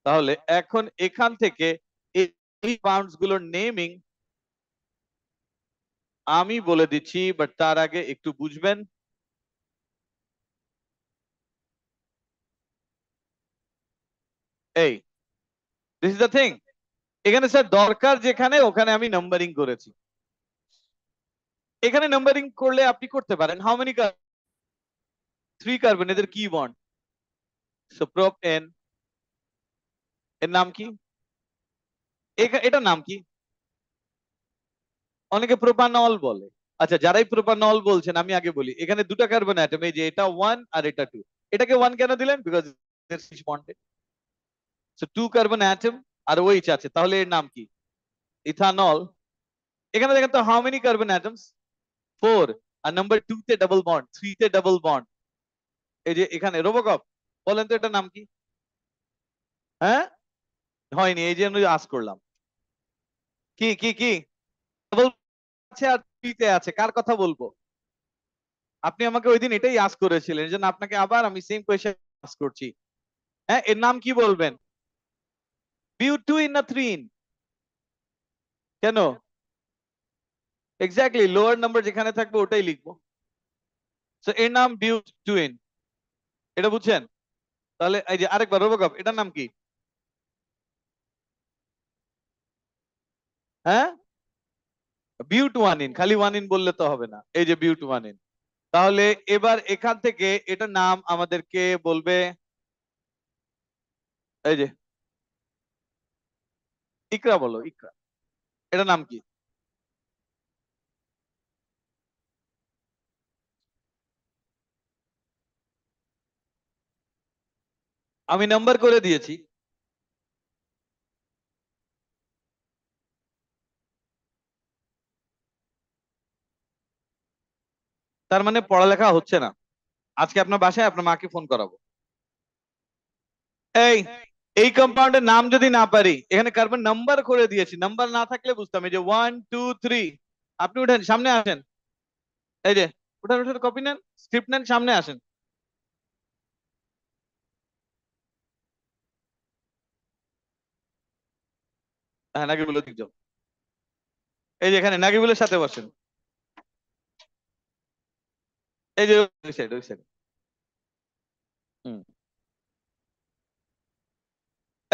তাহলে এখন এখান থেকে এই বাউন্ডস গুলোর নেমিং আমি বলে দিচ্ছি, বাট তার আগে একটু বুঝবেন। এই দিস ইজ দ্য থিং, এখানে স্যার দরকার যেখানে ওখানে আমি নাম্বারিং করেছি। এখানে নাম্বারিং করলে আপনি করতে পারেন হাউ মেনি কার্বন? 3 কার্বন, এদের কি বন্ড? সো প্রপ এন, এর নাম কি? এটার নাম কি? অনেকে প্রোপানল বলে। আচ্ছা, যারাই প্রোপানল বলছেন আমি আগে বলি, এখানে দুটো কার্বন অ্যাটম, এই যে এটা 1 আর এটা 2। এটাকে 1 কেন দিলেন? Because bonded. So 2 carbon atom আর ওইচ আছে, তাহলে এর নাম কি? ইথানল। এখানে দেখেন তো হাউ মেনি কার্বন অ্যাটমস? 4। আর নাম্বার 2 তে ডাবল বন্ড, 3 তে ডাবল বন্ড। এই যে এখানে রোবোকপ, বলেন তো এটার নাম কি? হ্যাঁ, হয়নি, এই জন্য আজ করলাম। কি কি কি? ডাবল আছে আর 3 তে আছে, কার কথা বলবো? আপনি আমাকে ওই দিন এটাই আস্ক করেছিলেন, এজন্য আপনাকে আবার আমি সেম কোয়েশ্চেন আস্ক করছি। হ্যাঁ, এর নাম কি বলবেন? বিউটুইন না থ্রিন? কেন? এক্স্যাক্টলি, লোয়ার নাম্বার যেখানে থাকবে ওটাই লিখবো। সো এর নাম বিউটুইন, এটা বুঝছেন? তাহলে এই যে আরেকবার রোবোকপ, এটার নাম কি? হ্যাঁ, বিউটুয়ানিন। খালি ওয়ানিন বললে তো হবে না, এই যে বিউটুয়ানিন। তাহলে এবার এখান থেকে এটার নাম আমাদেরকে বলবে, এই যে ইকরা, বলো ইকরা, এটার নাম কি? আমি নাম্বার করে দিয়েছি। তার মানে পড়ালেখা হচ্ছে না। আজকে আপনার বাসায় আপনার মাকে ফোন করাবো। এই এই কম্পাউন্ডের নাম যদি না পারি, এখানে কার্বন নাম্বার করে দিয়েছি, নাম্বার না থাকলে বুঝতাম। এই যে 1 2 3। আপনি উঠেন, সামনে আসেন। এই যে উঠেন উঠেন, কপি নেন, স্ক্রিপ্ট নেন, সামনে আসেন। হ্যাঁ, নাকিবুলের দিক যাও। এই যে এখানে নাকিবুলের সাথে বসেন। এই যে ওই সাইড, ওই সাইড। হুম।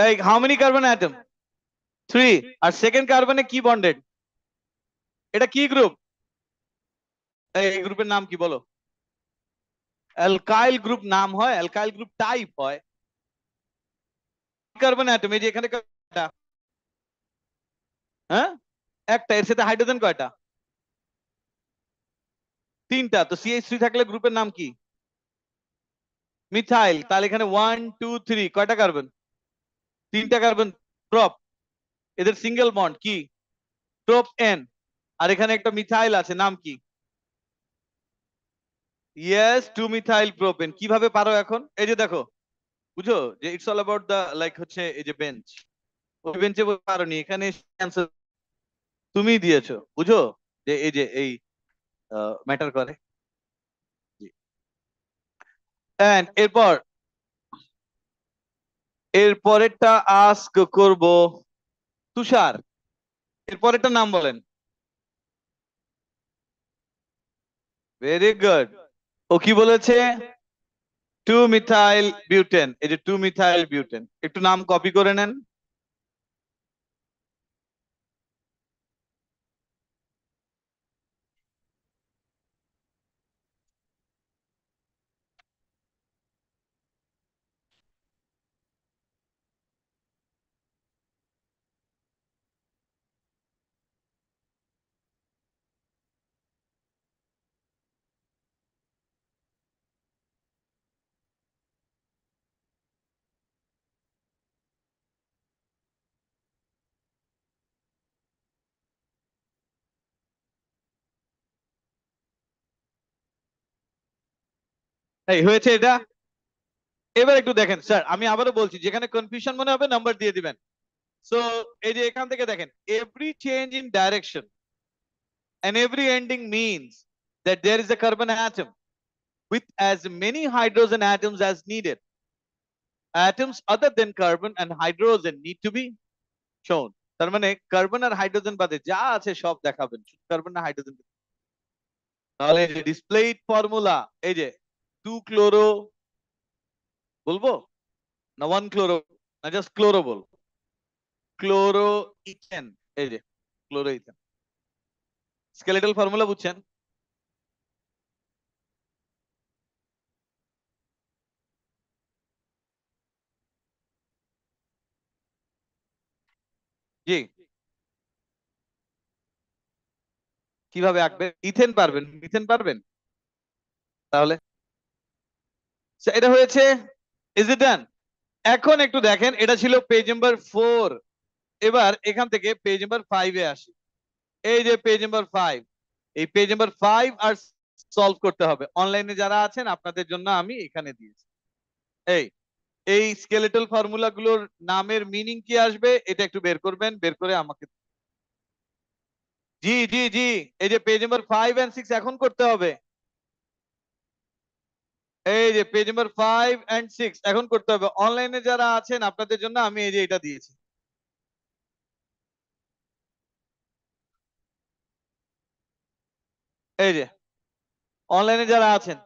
এই হাউ মেনি কার্বন অ্যাটম? 3। আর সেকেন্ড কার্বনে কি বন্ডেড? এটা কি গ্রুপ? এই গ্রুপের নাম কি বলো? অ্যালকাইল গ্রুপ নাম হয়, অ্যালকাইল গ্রুপ টাইপ হয়। কার্বন অ্যাটম, এই যে এখানে কয়টা? হ্যাঁ, একটা। এর সাথে হাইড্রোজেন কয়টা? তিনটা। তো CH3 থাকলে গ্রুপের নাম কি? মিথাইল। তাহলে এখানে 1 2 3 কয়টা কার্বন? তিনটা কার্বন। প্রপ, এদের সিঙ্গেল বন্ড কি? Prop ane. আর এখানে একটা মিথাইল আছে, নাম কি? Yes, 2 methyl propane. কিভাবে পারো এখন? এই যে দেখো, বুঝো যে it's all about the like হচ্ছে এই যে বেঞ্চ, ওই বেঞ্চে পারোনি, এখানে অ্যান্সার। তুমি দিয়েছো, বুঝো যে এই যে এই ম্যাটার করে। এন্ড এরপর এর পরেরটা আস্ক করব তুষার। এর পরেরটা নাম বলেন। Very good. ও কি বলেছে? Two methyl butane. এই যে টু মিথাইল বিউটেন, একটু নাম কপি করে নেন। এই হয়েছে এটা। এবার একটু দেখেন স্যার, আমি আবারও বলছি, যেখানে কনফিউশন মনে হবে নাম্বার দিয়ে দিবেন। সো এই যে এখান থেকে দেখেন, every change in direction and every ending means that there is a carbon atom with as many hydrogen atoms as needed. Atoms other than carbon and hydrogen need to be shown. তার মানে কার্বন আর হাইড্রোজেন বাদে যা আছে সব দেখাবেন, শুধু কার্বন আর হাইড্রোজেন। তাহলে এই যে ডিসপ্লেড ফর্মুলা, এই যে টু ক্লোরো বলবো না ওয়ান ক্লোরো, না জাস্ট ক্লোরো বলবো? Chloro ethane. এই যে ক্লোরো ইথেন স্কেলেটাল ফর্মুলা বুঝছেন? জি। কিভাবে আঁকবেন? ইথেন পারবেন, মিথেন পারবেন? তাহলে এটা হয়েছে। ইজ ইট ডান? এখন একটু দেখেন, এটা ছিল পেজ নাম্বার 4। এবার এখান থেকে পেজ নাম্বার 5 এ আসি। এই যে পেজ নাম্বার 5, এই পেজ নাম্বার 5 আর সলভ করতে হবে। অনলাইনে যারা আছেন আপনাদের জন্য আমি এখানে দিয়েছি। এই এই স্কেলেটাল ফর্মুলা গুলোর নামের মিনিং কি আসবে এটা একটু বের করবেন, বের করে আমাকে। জি জি জি। এই যে পেজ নাম্বার 5 এন্ড 6 এখন করতে হবে। এই যে পেজ নাম্বার 5 এন্ড 6 এখন করতে হবে। অনলাইনে যারা আছেন আপনাদের জন্য আমি এই যে এটা দিয়েছি। এই যে অনলাইনে যারা আছেন।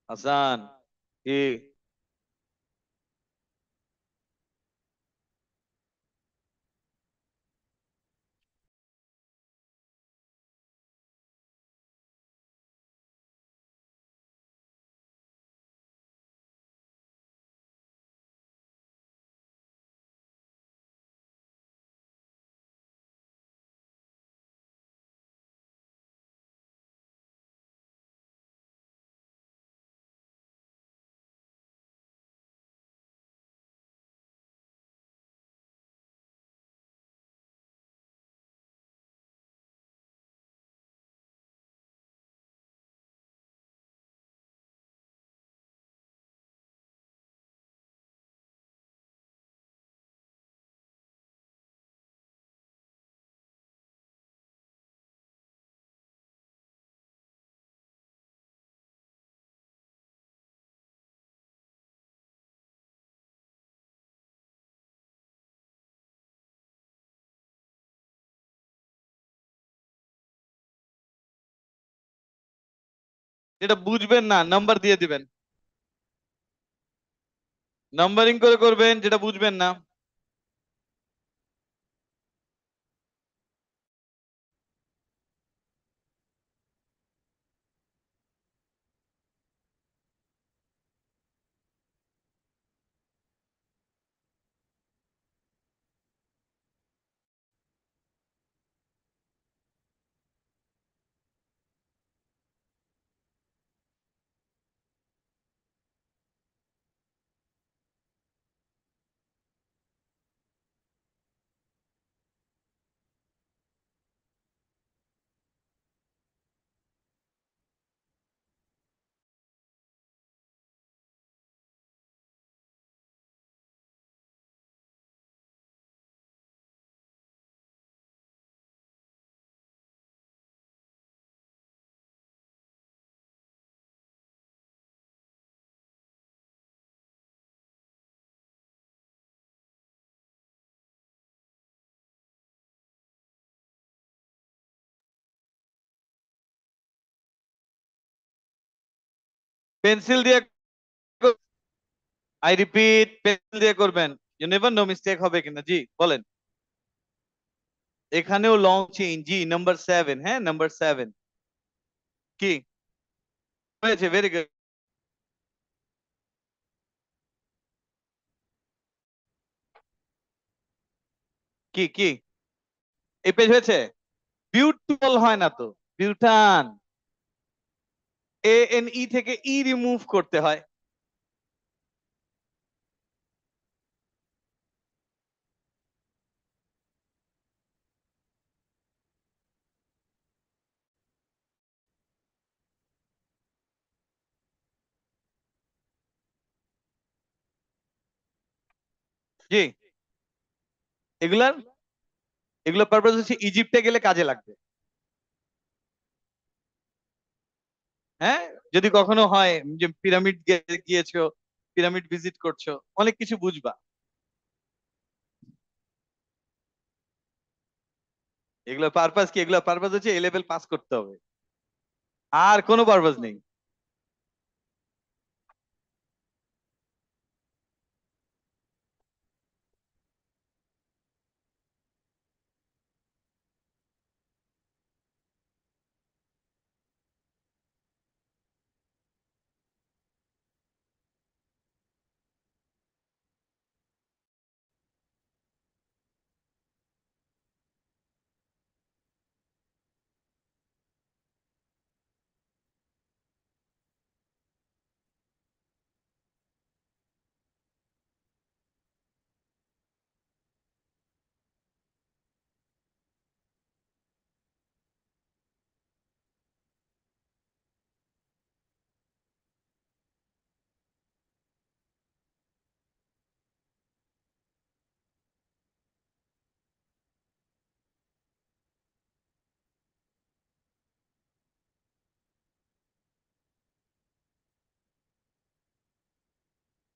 হাসান কি? যেটা বুঝবেন না নাম্বার দিয়ে দিবেন। নাম্বারিং করে করবেন যেটা বুঝবেন না। পেন্সিল দিয়ে, আই রিপিট, পেন্সিল দিয়ে করবেন। ইউ নেভার নো মিস্টেক হবে কিনা। জি বলেন। এখানেও লং চেইন, জি নাম্বার 7, হ্যাঁ নাম্বার 7 কি হয়েছে? Very good. কি কি এই পেজ হয়েছে? বিউটিফুল হয় না তো, বিউটান। এ এন ই থেকে ই রিমুভ করতে হয়। জি, এগুলার এগুলো পারপাস হচ্ছে ইজিপ্টে গেলে কাজে লাগবে। হ্যাঁ, যদি কখনো হয় যে পিরামিড গিয়েছো, পিরামিড ভিজিট করছো, অনেক কিছু বুঝবা। এগুলো পারপাস কি? এগুলো পারপাস হচ্ছে এ লেভেল পাস করতে হবে, আর কোনো পারপাস নেই।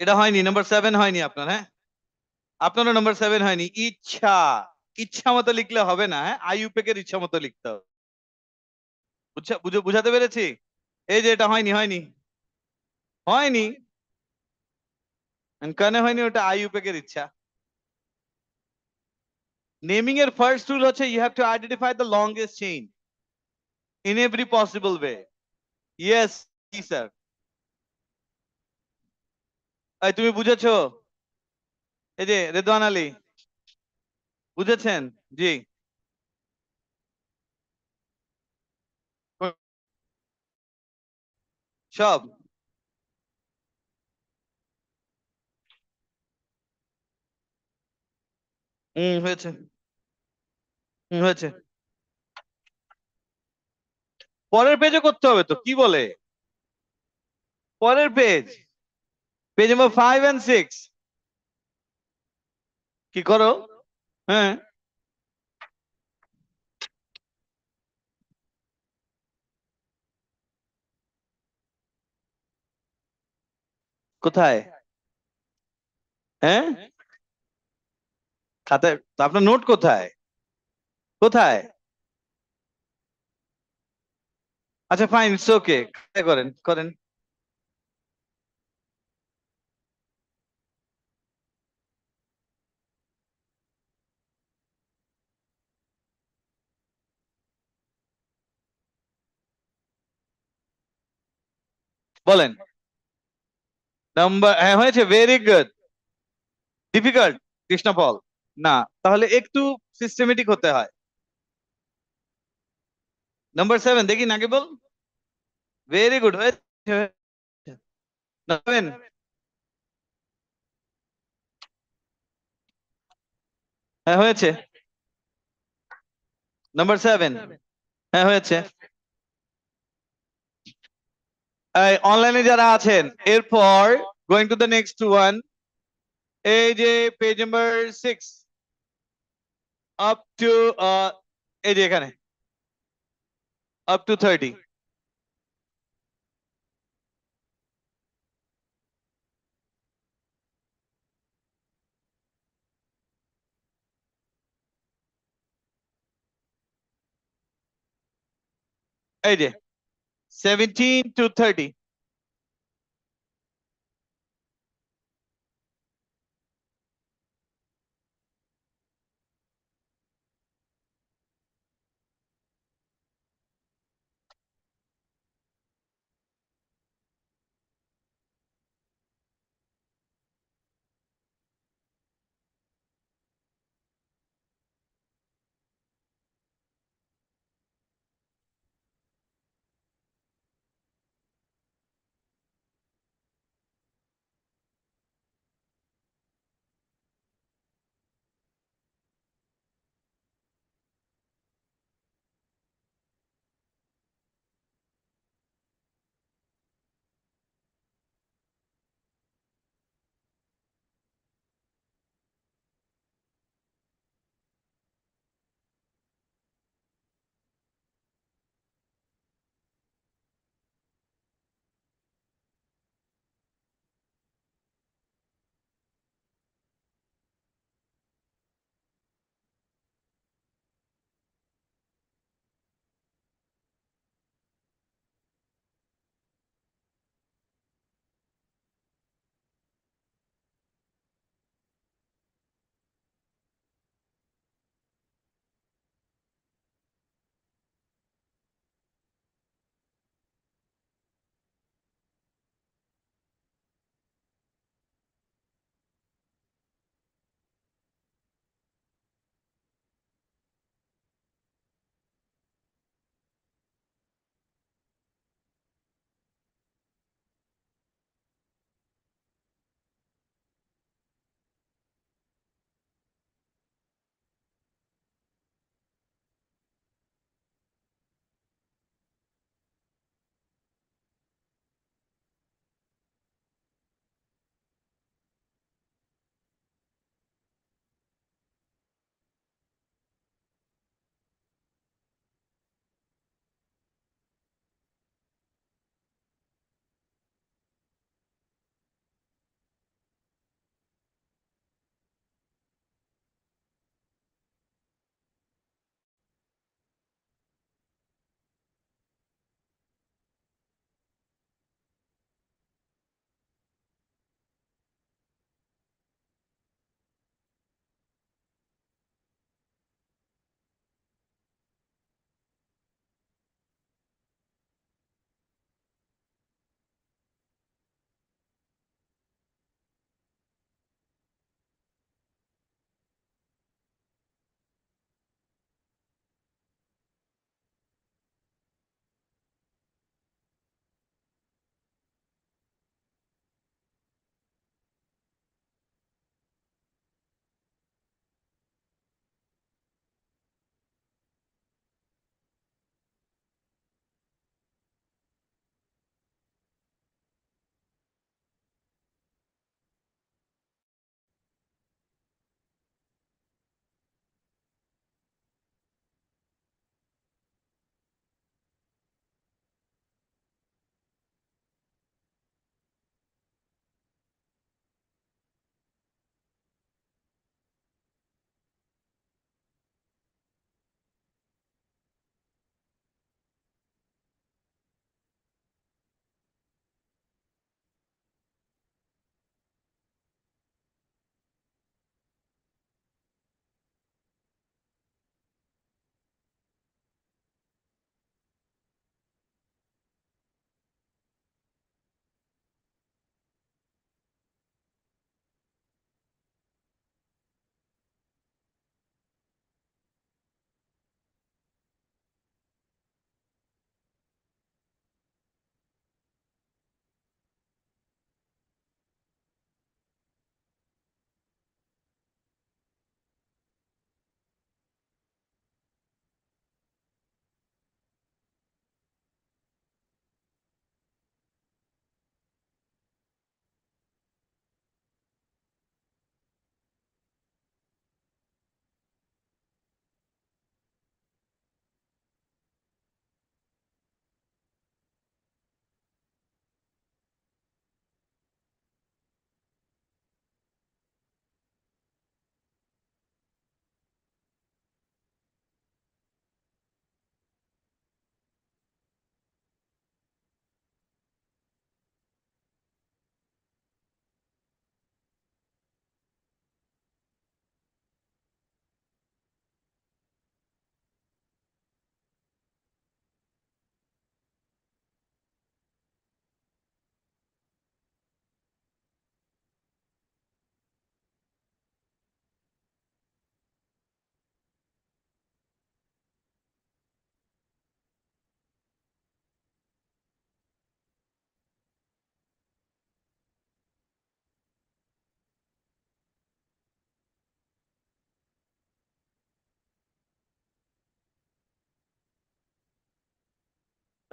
এটা হয়নি, নাম্বার 7 হয়নি আপনার, হ্যাঁ আপনারও নাম্বার 7 হয়নি। ইচ্ছা, ইচ্ছা মতো লিখলে হবে না, হ্যাঁ আইইউপিএক ইচ্ছা মতো লিখতে হবে। বুঝাতে পেরেছি? এই যে এটা হয়নি, হয়নি, হয়নি, কেন হয়নি? ওটা আইইউপিএক এর ইচ্ছা। নেমিং এর ফার্স্ট রুল হচ্ছে you have to identify the longest chain in every possible way. Yes, জি স্যার। এই তুমি বুঝেছো? এই যে রেদওয়ান আলী, বুঝেছেন? জি। সব হয়েছে, হয়েছে। পরের পেজে করতে হবে তো, কি বলে? পরের পেজ, পেজ নাম্বার 5 এন্ড 6। কি করো? হ্যাঁ, কোথায়? হ্যাঁ, খাতায় তো আপনার নোট কোথায়? কোথায়? আচ্ছা ফাইন, ইটস ওকে, করেন করেন। বলেন। নাম্বার, হ্যাঁ হয়েছে, ভেরি গুড। ডিফিকাল্ট, কৃষ্ণপল, না, তাহলে একটু সিস্টেমেটিক হতে হয়। নাম্বার 7 দেখি না কেবল। ভেরি গুড, হয়েছে। 7, হ্যাঁ হয়েছে। নাম্বার 7, হ্যাঁ হয়েছে। অনলাইনে যারা আছেন, এরপর going to the next one, এই যে পেজ নাম্বার 6 আপ টু, এই যে এখানে আপ টু 30। এই যে 17 to 30।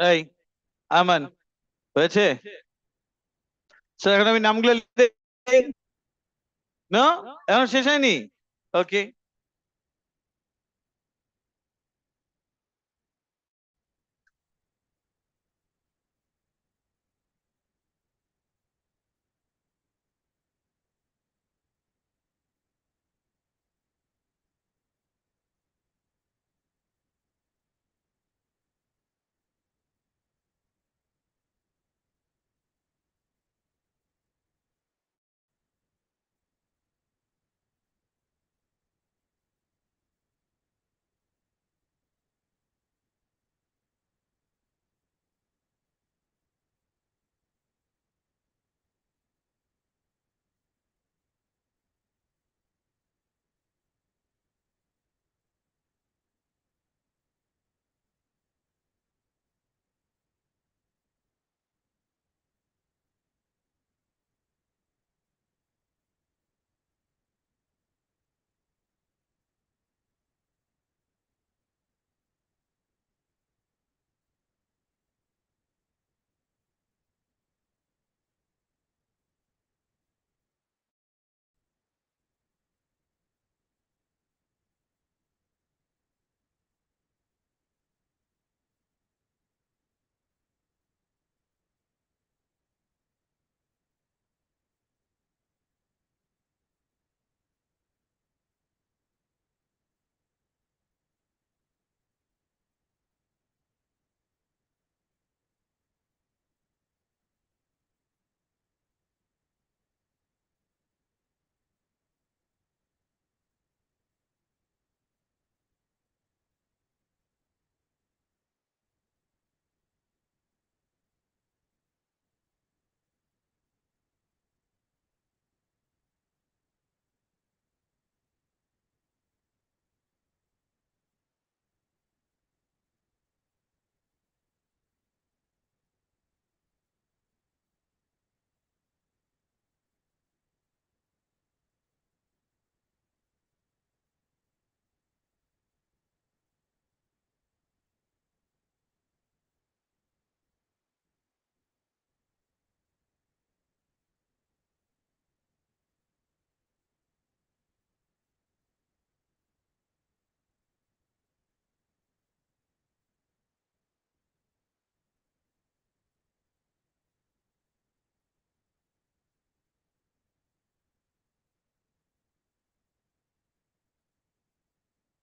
এই আমান হয়েছে? স্যার এখন আমি নামগুলো লিখতে না, এখন শেষ হয়নি। ওকে,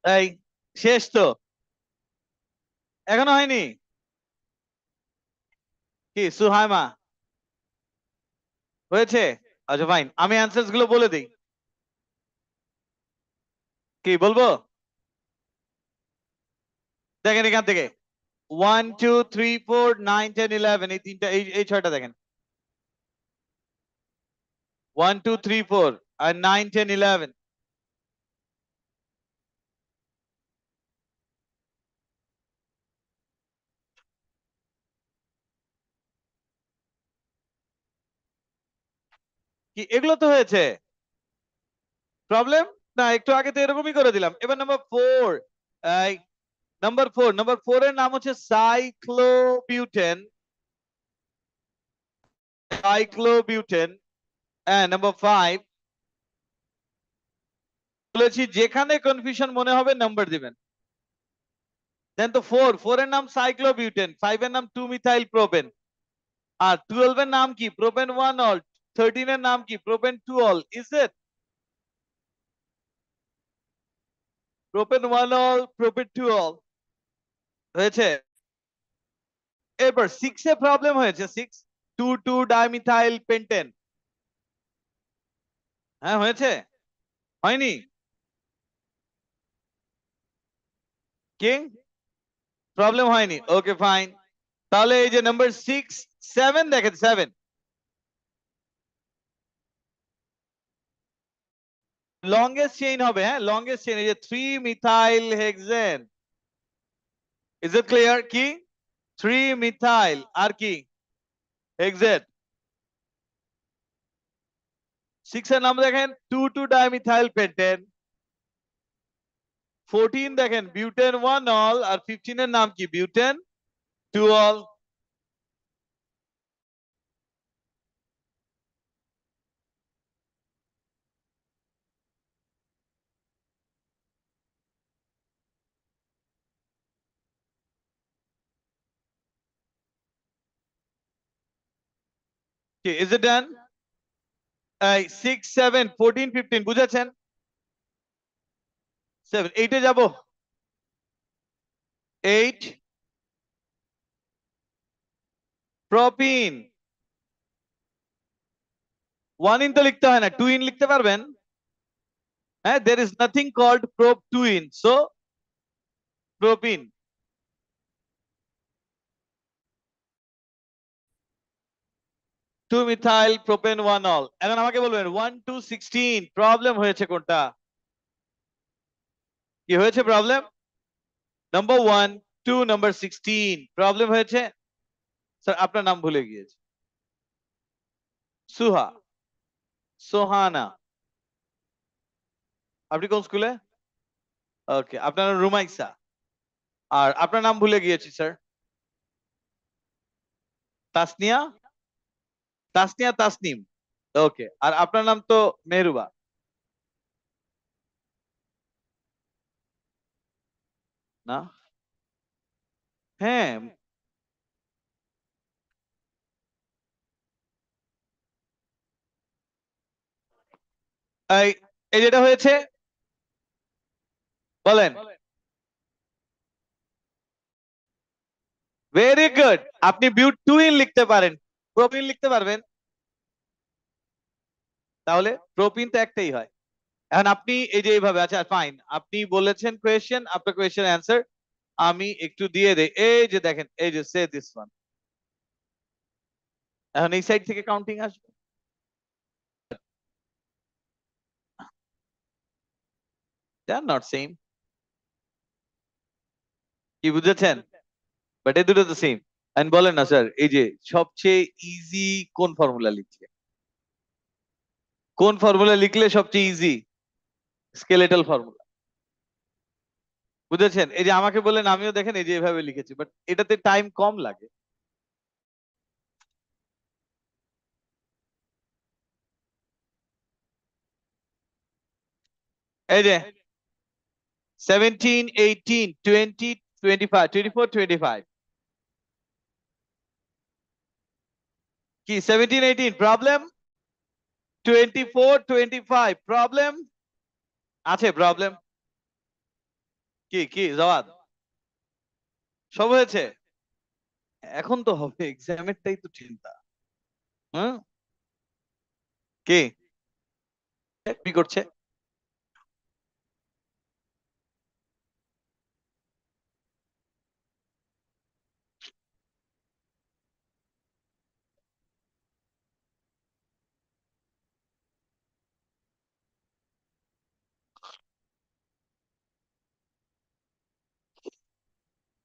এই শেষ তো, এখনো হয়নি কি সুহাইমা? হয়েছে? আচ্ছা ফাইন, আমি অ্যান্সার্স গুলো বলে দিই। কি বলবো? দেখেন এখান থেকে 1 2 3 4 9 10 11, এই তিনটা, এই ছয়টা দেখেন। 1 2 3 4 আর 9 10 11। কি এগুলো তো হয়েছে? প্রবলেম না, একটু আগে তো এরকমই করে দিলাম। এবার নাম্বার 4, নাম্বার 4 এর নাম হচ্ছে সাইক্লোবিউটেন। সাইক্লোবিউটেন। হ্যাঁ, নাম্বার 5 বলেছি, যেখানে কনফিউশন মনে হবে নাম্বার দিবেন। দেন তো 4 এর নাম সাইক্লোবিউটেন, 5 এর নাম 2 মিথাইল প্রোপেন, আর 12 এর নাম কি? Propane 1 all. 13 এর নাম কি? Propane 2 all. Is it? Propane 1 all, propane 2 all. হয়েছে? এরপর 6 এ প্রবলেম হয়েছে। 6 2 2 ডাইমিথাইল পেন্টেন। হ্যাঁ হয়েছে? হয়নি? কি প্রবলেম হয়নি? Okay fine. তাহলে এই যে নাম্বার 6 7 দেখেন, 7 লংগেস্ট চেইন হবে। হ্যাঁ, লংগেস্ট চেইন, এই যে 3 methyl hexane. Is it clear? কি 3 মিথাইল আর কি হেক্সেন। 6 এর নাম দেখেন 2 2 ডাইমিথাইল পেন্টেন। 14 দেখেন বিউটেন 1 অল, আর 15 এর নাম কি? Butane 2 all. Okay, is it done? 6, 7, 14, 15 বুঝেছেন? 7, 8 এ যাব। 8 প্রোপিন। 1 ইন তো লিখতে হয় না, 2 ইন লিখতে পারবেন? হ্যাঁ, there is nothing called prop 2 in, so propene. 2 methyl propane 1 all. এখন আমাকে বলবেন 1 2 16 প্রবলেম হয়েছে কোনটা? কি হয়েছে প্রবলেম? নাম্বার 1 2 নাম্বার 16 প্রবলেম হয়েছে। স্যার আপনার নাম ভুলে গিয়েছি। সুহা, সোহানা। আপনি কোন স্কুলে? ওকে, আপনার নাম রুমাইসা। আর আপনার নাম ভুলে গিয়েছি স্যার। তাসনিয়া, তাসনিয়া তাসনিম। ওকে, আর আপনার নাম তো মেহরুবা। না, হ্যাঁ, এই এই যেটা হয়েছে বলেন। ভেরি গুড, আপনি বিউটুইন লিখতে পারেন, প্রোপিন লিখতে পারবেন? তাহলে প্রোপিন তো একটাই হয়। এখন আপনি এই যে এইভাবে, আচ্ছা ফাইন, আপনি বলেছেন কোয়েশ্চেন, আপনার কোয়েশ্চেন অ্যান্সার আমি একটু দিয়ে দেই। এই যে দেখেন, এই যে সে দিস ওয়ান। এখন এই সাইড থেকে কাউন্টিং আসবে। দে আর নট সেম। কি বুঝেছেন? বাট এই দুটো তো সেম। এন্ড বলেন না স্যার, এই যে সবচেয়ে ইজি কোন ফর্মুলা লিখছে? কোন ফর্মুলা লিখলে সবচেয়ে ইজি? Skeletal formula. বুঝেছেন? এই যে আমাকে বললেন, আমিও দেখেন এই যে এভাবে লিখেছি, বাট এটাতে টাইম কম লাগে। এই যে 17 18 20 25 24 25 কি 17 18 প্রবলেম? 24 25 প্রবলেম? আছে প্রবলেম? কি কি জবাব? সব হয়েছে? এখন তো হবে, এক্সামেরটাই তো চিন্তা। হুম, কি কি করছে?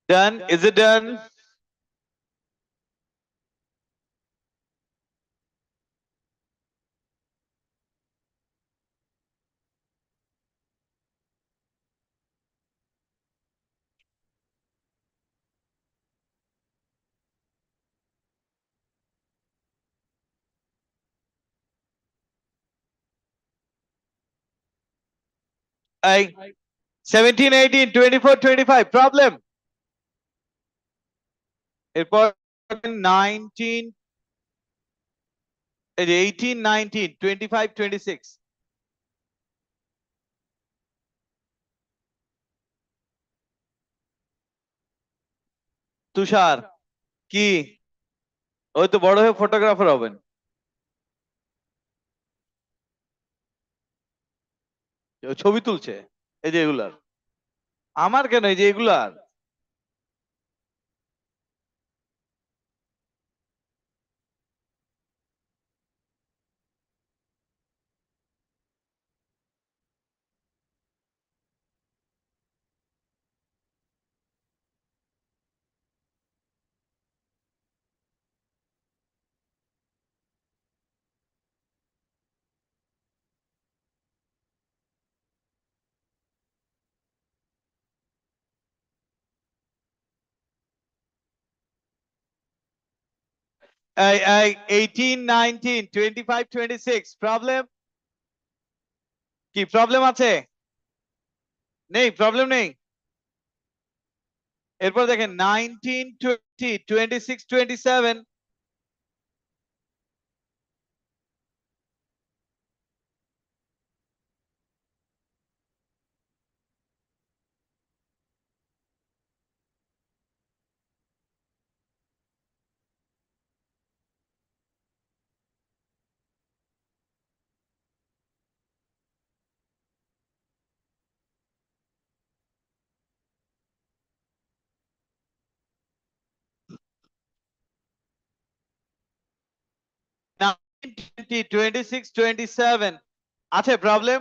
Done? Is it done? I 17 18 24 25 problem. এরপর 19, এই যে 18 19 25 26। তুষার, কি? ওই তো বড় হয়ে ফটোগ্রাফার হবেন। ও ছবি তুলছে এই যে এগুলার। আমার কেন, এই যে এগুলার। 18, 19, 25, 26 প্রবলেম কি? প্রবলেম আছে? নেই, প্রবলেম নেই। এরপর দেখেন 19, 20, 26, 27। টোয়েন্টি, 26, 27 আছে প্রবলেম?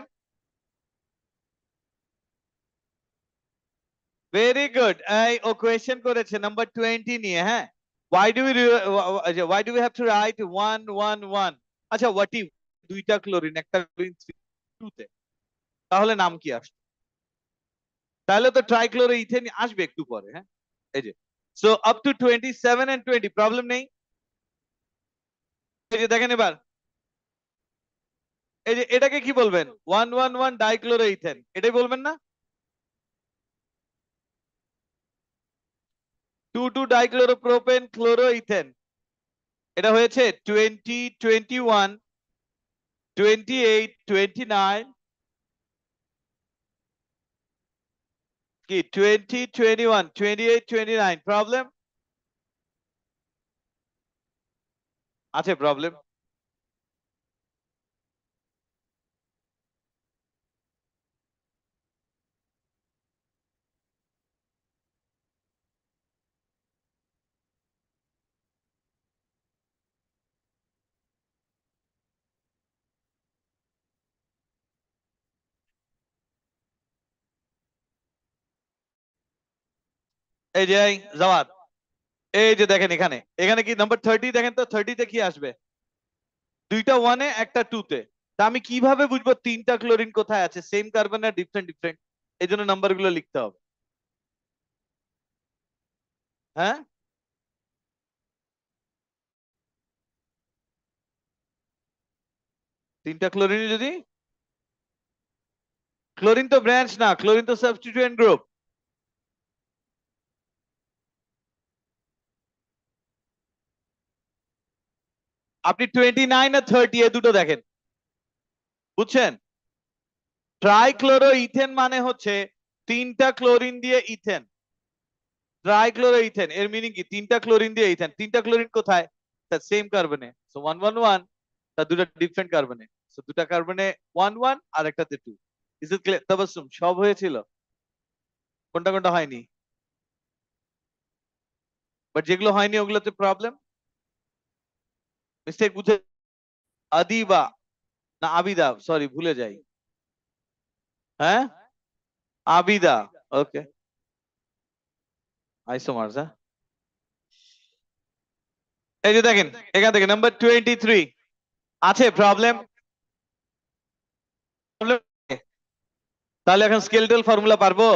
Very good. এই ও কোয়েশ্চেন করেছে নাম্বার 20 নিয়ে। হ্যাঁ, why do we have to write 1 1 1? আচ্ছা, what if দুইটা ক্লোরিন, একটা ক্লোরিন 2 তে, তাহলে নাম কি আসবে? তাহলে তো ট্রাইক্লোরো ইথেন আসবে একটু পরে। হ্যাঁ, এই যে so up to 27 and 20 problem নেই। এই যে দেখেন এবার, এই যে এটাকে কি বলবেন? 1 1 1 ডাইক্লোরো ইথেন, এটাই বলবেন না? 2 2 ডাইক্লোরো প্রোপেন ক্লোরো ইথেন। এটা হয়েছে 20, 21, 28, 29 কি 20, 21, 28, 29 প্রবলেম আছে? প্রবলেম? এই যে জবাব, এই যে দেখেন এখানে, এখানে কি নাম্বার 30 দেখেন তো, 30 তে কি আসবে? দুইটা 1 এ, একটা 2 তে। তা আমি কিভাবে বুঝবো তিনটা ক্লোরিন কোথায় আছে? সেম কার্বন না ডিফারেন্ট ডিফারেন্ট? এই জন্য নাম্বার গুলো লিখতে হবে। হ্যাঁ, তিনটা ক্লোরিন যদি, ক্লোরিন তো ব্রাঞ্চ না, ক্লোরিন তো সাবস্টিটিউয়েন্ট গ্রুপ। আপনি 29 আর 30 এ দুটো দেখেন, বুঝছেন? ট্রাইক্লোরো ইথেন মানে হচ্ছে তিনটা ক্লোরিন দিয়ে ইথেন। ট্রাইক্লোরো ইথেন এর মিনিং কি? তিনটা ক্লোরিন দিয়ে ইথেন। তিনটা ক্লোরিন কোথায়? তার সেম কার্বনে, সো 1 1 1। তার দুটো ডিফারেন্ট কার্বনে, সো দুটা কার্বনে 1 1 আর একটাতে 2। Is it clear? তাবাসসুম, সব হয়েছিল? কোনটা কোনটা হয়নি? বাট যেগুলো হয়নি ওগুলোতে প্রবলেম, মিস্টেক বুঝে। আদিবা না আবিদা, সরি ভুলে যাই। হ্যাঁ, আবিদা। ওকে, আইসোমার্স। হ্যাঁ, এই যে দেখেন এখান থেকে নাম্বার 23 আছে প্রবলেম? তাহলে এখন স্কেলেটাল ফর্মুলা পারবো?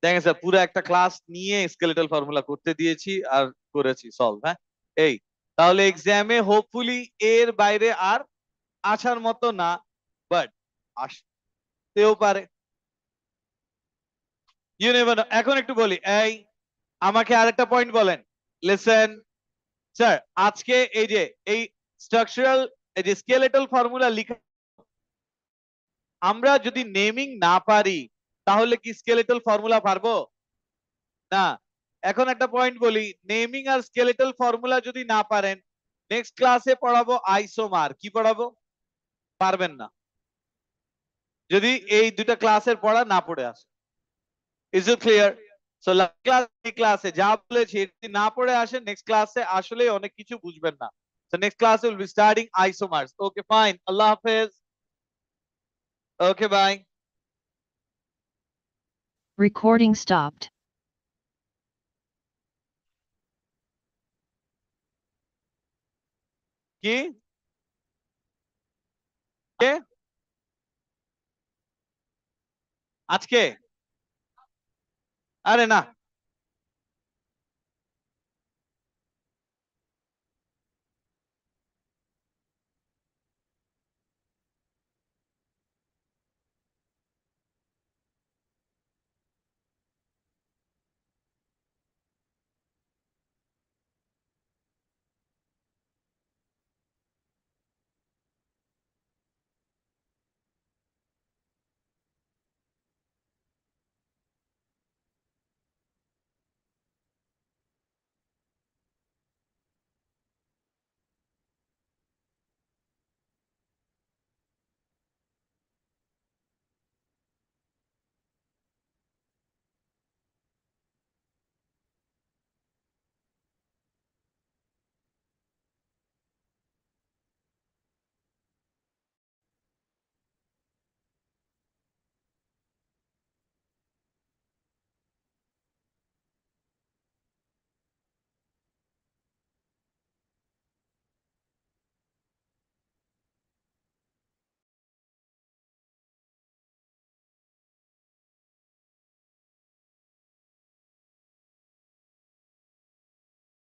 দেখেন স্যার, পুরো একটা ক্লাস নিয়ে স্কেলেটাল ফর্মুলা করতে দিয়েছি আর করেছি সলভ। হ্যাঁ, এই তাহলে এক্সামে হোপফুলি এর বাইরে আর আসার মতো না, বাট আসতেও পারে। You never know. এখন একটু বলি, এই আমাকে আরেকটা পয়েন্ট বলেন। লিসেন স্যার, আজকে এই যে এই স্ট্রাকচারাল, এই যে স্কেলেটাল ফর্মুলা লিখা, আমরা যদি নেমিং না পারি তাহলে কি স্কেলেটাল ফর্মুলা পারবো? না। এখন একটা পয়েন্ট বলি, নেমিং আর স্কেলেটাল ফর্মুলা যদি না পারেন, নেক্সট ক্লাসে পড়াবো আইসোমার। কি পড়াবো? পারবেন না যদি এই দুটা ক্লাসের পড়া না পড়ে আসে। Is it clear? সো ক্লাসে যা বলেছি যদি না পড়ে আসেন, নেক্সট ক্লাসে আসলে অনেক কিছু বুঝবেন না। সো নেক্সট ক্লাসে will be starting isomers. Okay fine, আল্লাহ হাফেজ। Okay bye. Recording stopped. কি? কে? আজকে? আরে না,